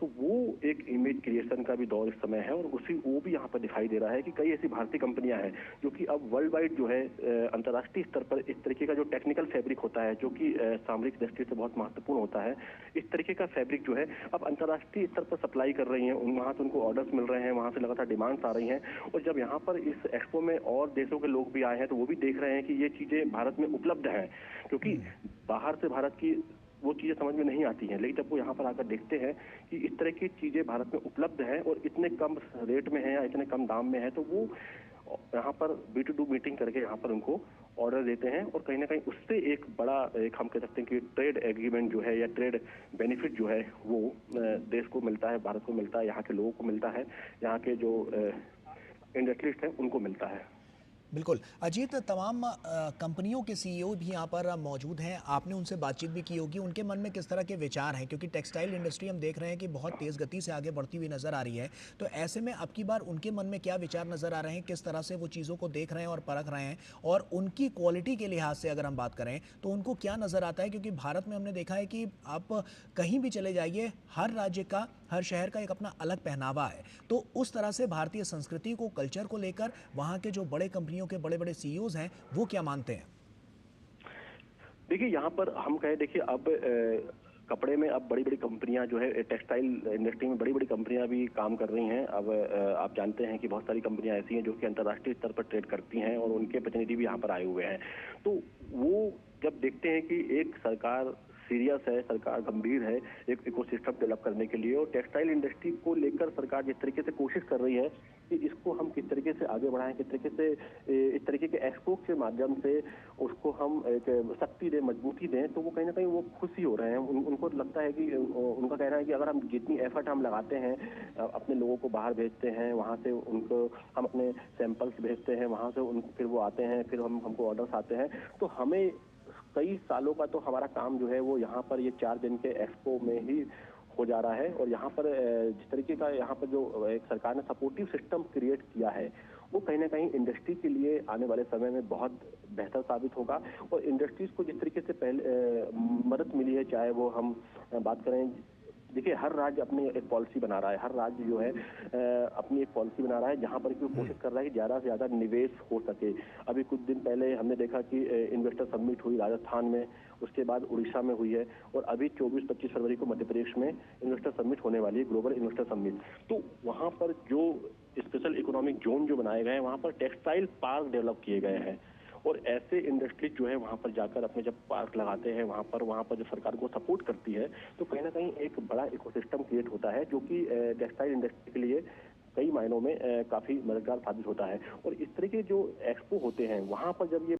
तो वो एक इमेज क्रिएशन का भी दौर इस समय है और वो भी यहाँ पर दिखाई दे रहा है कि कई ऐसी भारतीय कंपनियां हैं जो कि अब वर्ल्ड वाइड जो है अंतर्राष्ट्रीय स्तर पर इस तरीके का जो टेक्निकल फैब्रिक होता है, जो कि सामरिक दृष्टि से बहुत महत्वपूर्ण होता है, इस तरीके का फैब्रिक जो है अब अंतर्राष्ट्रीय स्तर पर सप्लाई कर रही है। वहां से उनको ऑर्डर्स मिल रहे हैं, वहां से लगातार डिमांड्स आ रही हैं और जब यहाँ पर इस एक्सपो में और देशों के लोग भी आए हैं तो वो भी देख रहे हैं कि ये चीजें भारत में उपलब्ध हैं, क्योंकि बाहर से भारत की वो चीजें समझ में नहीं आती हैं, लेकिन जब वो यहाँ पर आकर देखते हैं कि इस तरह की चीजें भारत में उपलब्ध हैं और इतने कम रेट में है या इतने कम दाम में है, तो वो यहाँ पर B2B मीटिंग करके यहाँ पर उनको ऑर्डर देते हैं और कहीं ना कहीं उससे एक बड़ा एक हम कह सकते हैं कि ट्रेड एग्रीमेंट जो है या ट्रेड बेनिफिट जो है वो देश को मिलता है, भारत को मिलता है, यहाँ के लोगों को मिलता है, यहाँ के जो इंडस्ट्रियलिस्ट हैं उनको मिलता है। बिल्कुल अजीत, तमाम कंपनियों के सीईओ भी यहाँ पर मौजूद हैं, आपने उनसे बातचीत भी की होगी, उनके मन में किस तरह के विचार हैं, क्योंकि टेक्सटाइल इंडस्ट्री हम देख रहे हैं कि बहुत तेज़ गति से आगे बढ़ती हुई नज़र आ रही है। तो ऐसे में अब की बार उनके मन में क्या विचार नज़र आ रहे हैं, किस तरह से वो चीज़ों को देख रहे हैं और परख रहे हैं, और उनकी क्वालिटी के लिहाज से अगर हम बात करें तो उनको क्या नज़र आता है? क्योंकि भारत में हमने देखा है कि आप कहीं भी चले जाइए, हर राज्य का, हर शहर का एक अपना अलग पहनावा है। तो उस तरह से भारतीय संस्कृति को, कल्चर को लेकर वहाँ के जो बड़े कंपनियों के बड़े बड़े सीईओज हैं वो क्या मानते हैं? देखिए यहाँ पर हम कहें, देखिए अब कपड़े में अब बड़ी बड़ी कंपनियां जो है टेक्सटाइल इंडस्ट्री में बड़ी बड़ी कंपनियां भी काम कर रही हैं। अब आप जानते हैं कि बहुत सारी कंपनियां ऐसी हैं जो कि अंतर्राष्ट्रीय स्तर पर ट्रेड करती हैं और उनके प्रतिनिधि भी यहाँ पर आए हुए हैं। तो वो जब देखते हैं कि एक सरकार सीरियस है, सरकार गंभीर है एक इकोसिस्टम डेवलप करने के लिए, और टेक्सटाइल इंडस्ट्री को लेकर सरकार जिस तरीके से कोशिश कर रही है कि इसको हम किस तरीके से आगे बढ़ाएं, किस तरीके से इस तरीके के एक्सपो के माध्यम से उसको हम एक शक्ति दें, मजबूती दें, तो वो कहीं ना कहीं वो खुशी हो रहे हैं। उनको लगता है कि उनका कहना है कि अगर हम जितनी एफर्ट हम लगाते हैं, अपने लोगों को बाहर भेजते हैं, वहां से उनको हम अपने सैंपल्स भेजते हैं, वहां से उनको फिर वो आते हैं, फिर हमको ऑर्डर्स आते हैं, तो हमें कई सालों का तो हमारा काम जो है वो यहाँ पर ये 4 दिन के एक्सपो में ही हो जा रहा है। और यहाँ पर जिस तरीके का यहाँ पर जो एक सरकार ने सपोर्टिव सिस्टम क्रिएट किया है, वो कहीं ना कहीं इंडस्ट्री के लिए आने वाले समय में बहुत बेहतर साबित होगा। और इंडस्ट्रीज को जिस तरीके से पहले मदद मिली है, चाहे वो हम बात करें, देखिए हर राज्य अपनी एक पॉलिसी बना रहा है, हर राज्य जो है अपनी एक पॉलिसी बना रहा है जहां पर कि वो कोशिश कर रहा है कि ज्यादा से ज्यादा निवेश हो सके। अभी कुछ दिन पहले हमने देखा कि इन्वेस्टर समिट हुई राजस्थान में, उसके बाद उड़ीसा में हुई है, और अभी 24-25 फरवरी को मध्य प्रदेश में इन्वेस्टर समिट होने वाली है, ग्लोबल इन्वेस्टर समिट। तो वहां पर जो स्पेशल इकोनॉमिक जोन जो बनाए गए हैं, वहां पर टेक्सटाइल पार्क डेवलप किए गए हैं, और ऐसे इंडस्ट्रीज जो है वहां पर जाकर अपने जब पार्क लगाते हैं, वहां पर जो सरकार को सपोर्ट करती है, तो कहीं ना कहीं एक बड़ा इकोसिस्टम क्रिएट होता है जो कि टेक्सटाइल इंडस्ट्री के लिए कई मायनों में काफी मददगार साबित होता है। और इस तरह के जो एक्सपो होते हैं वहां पर जब ये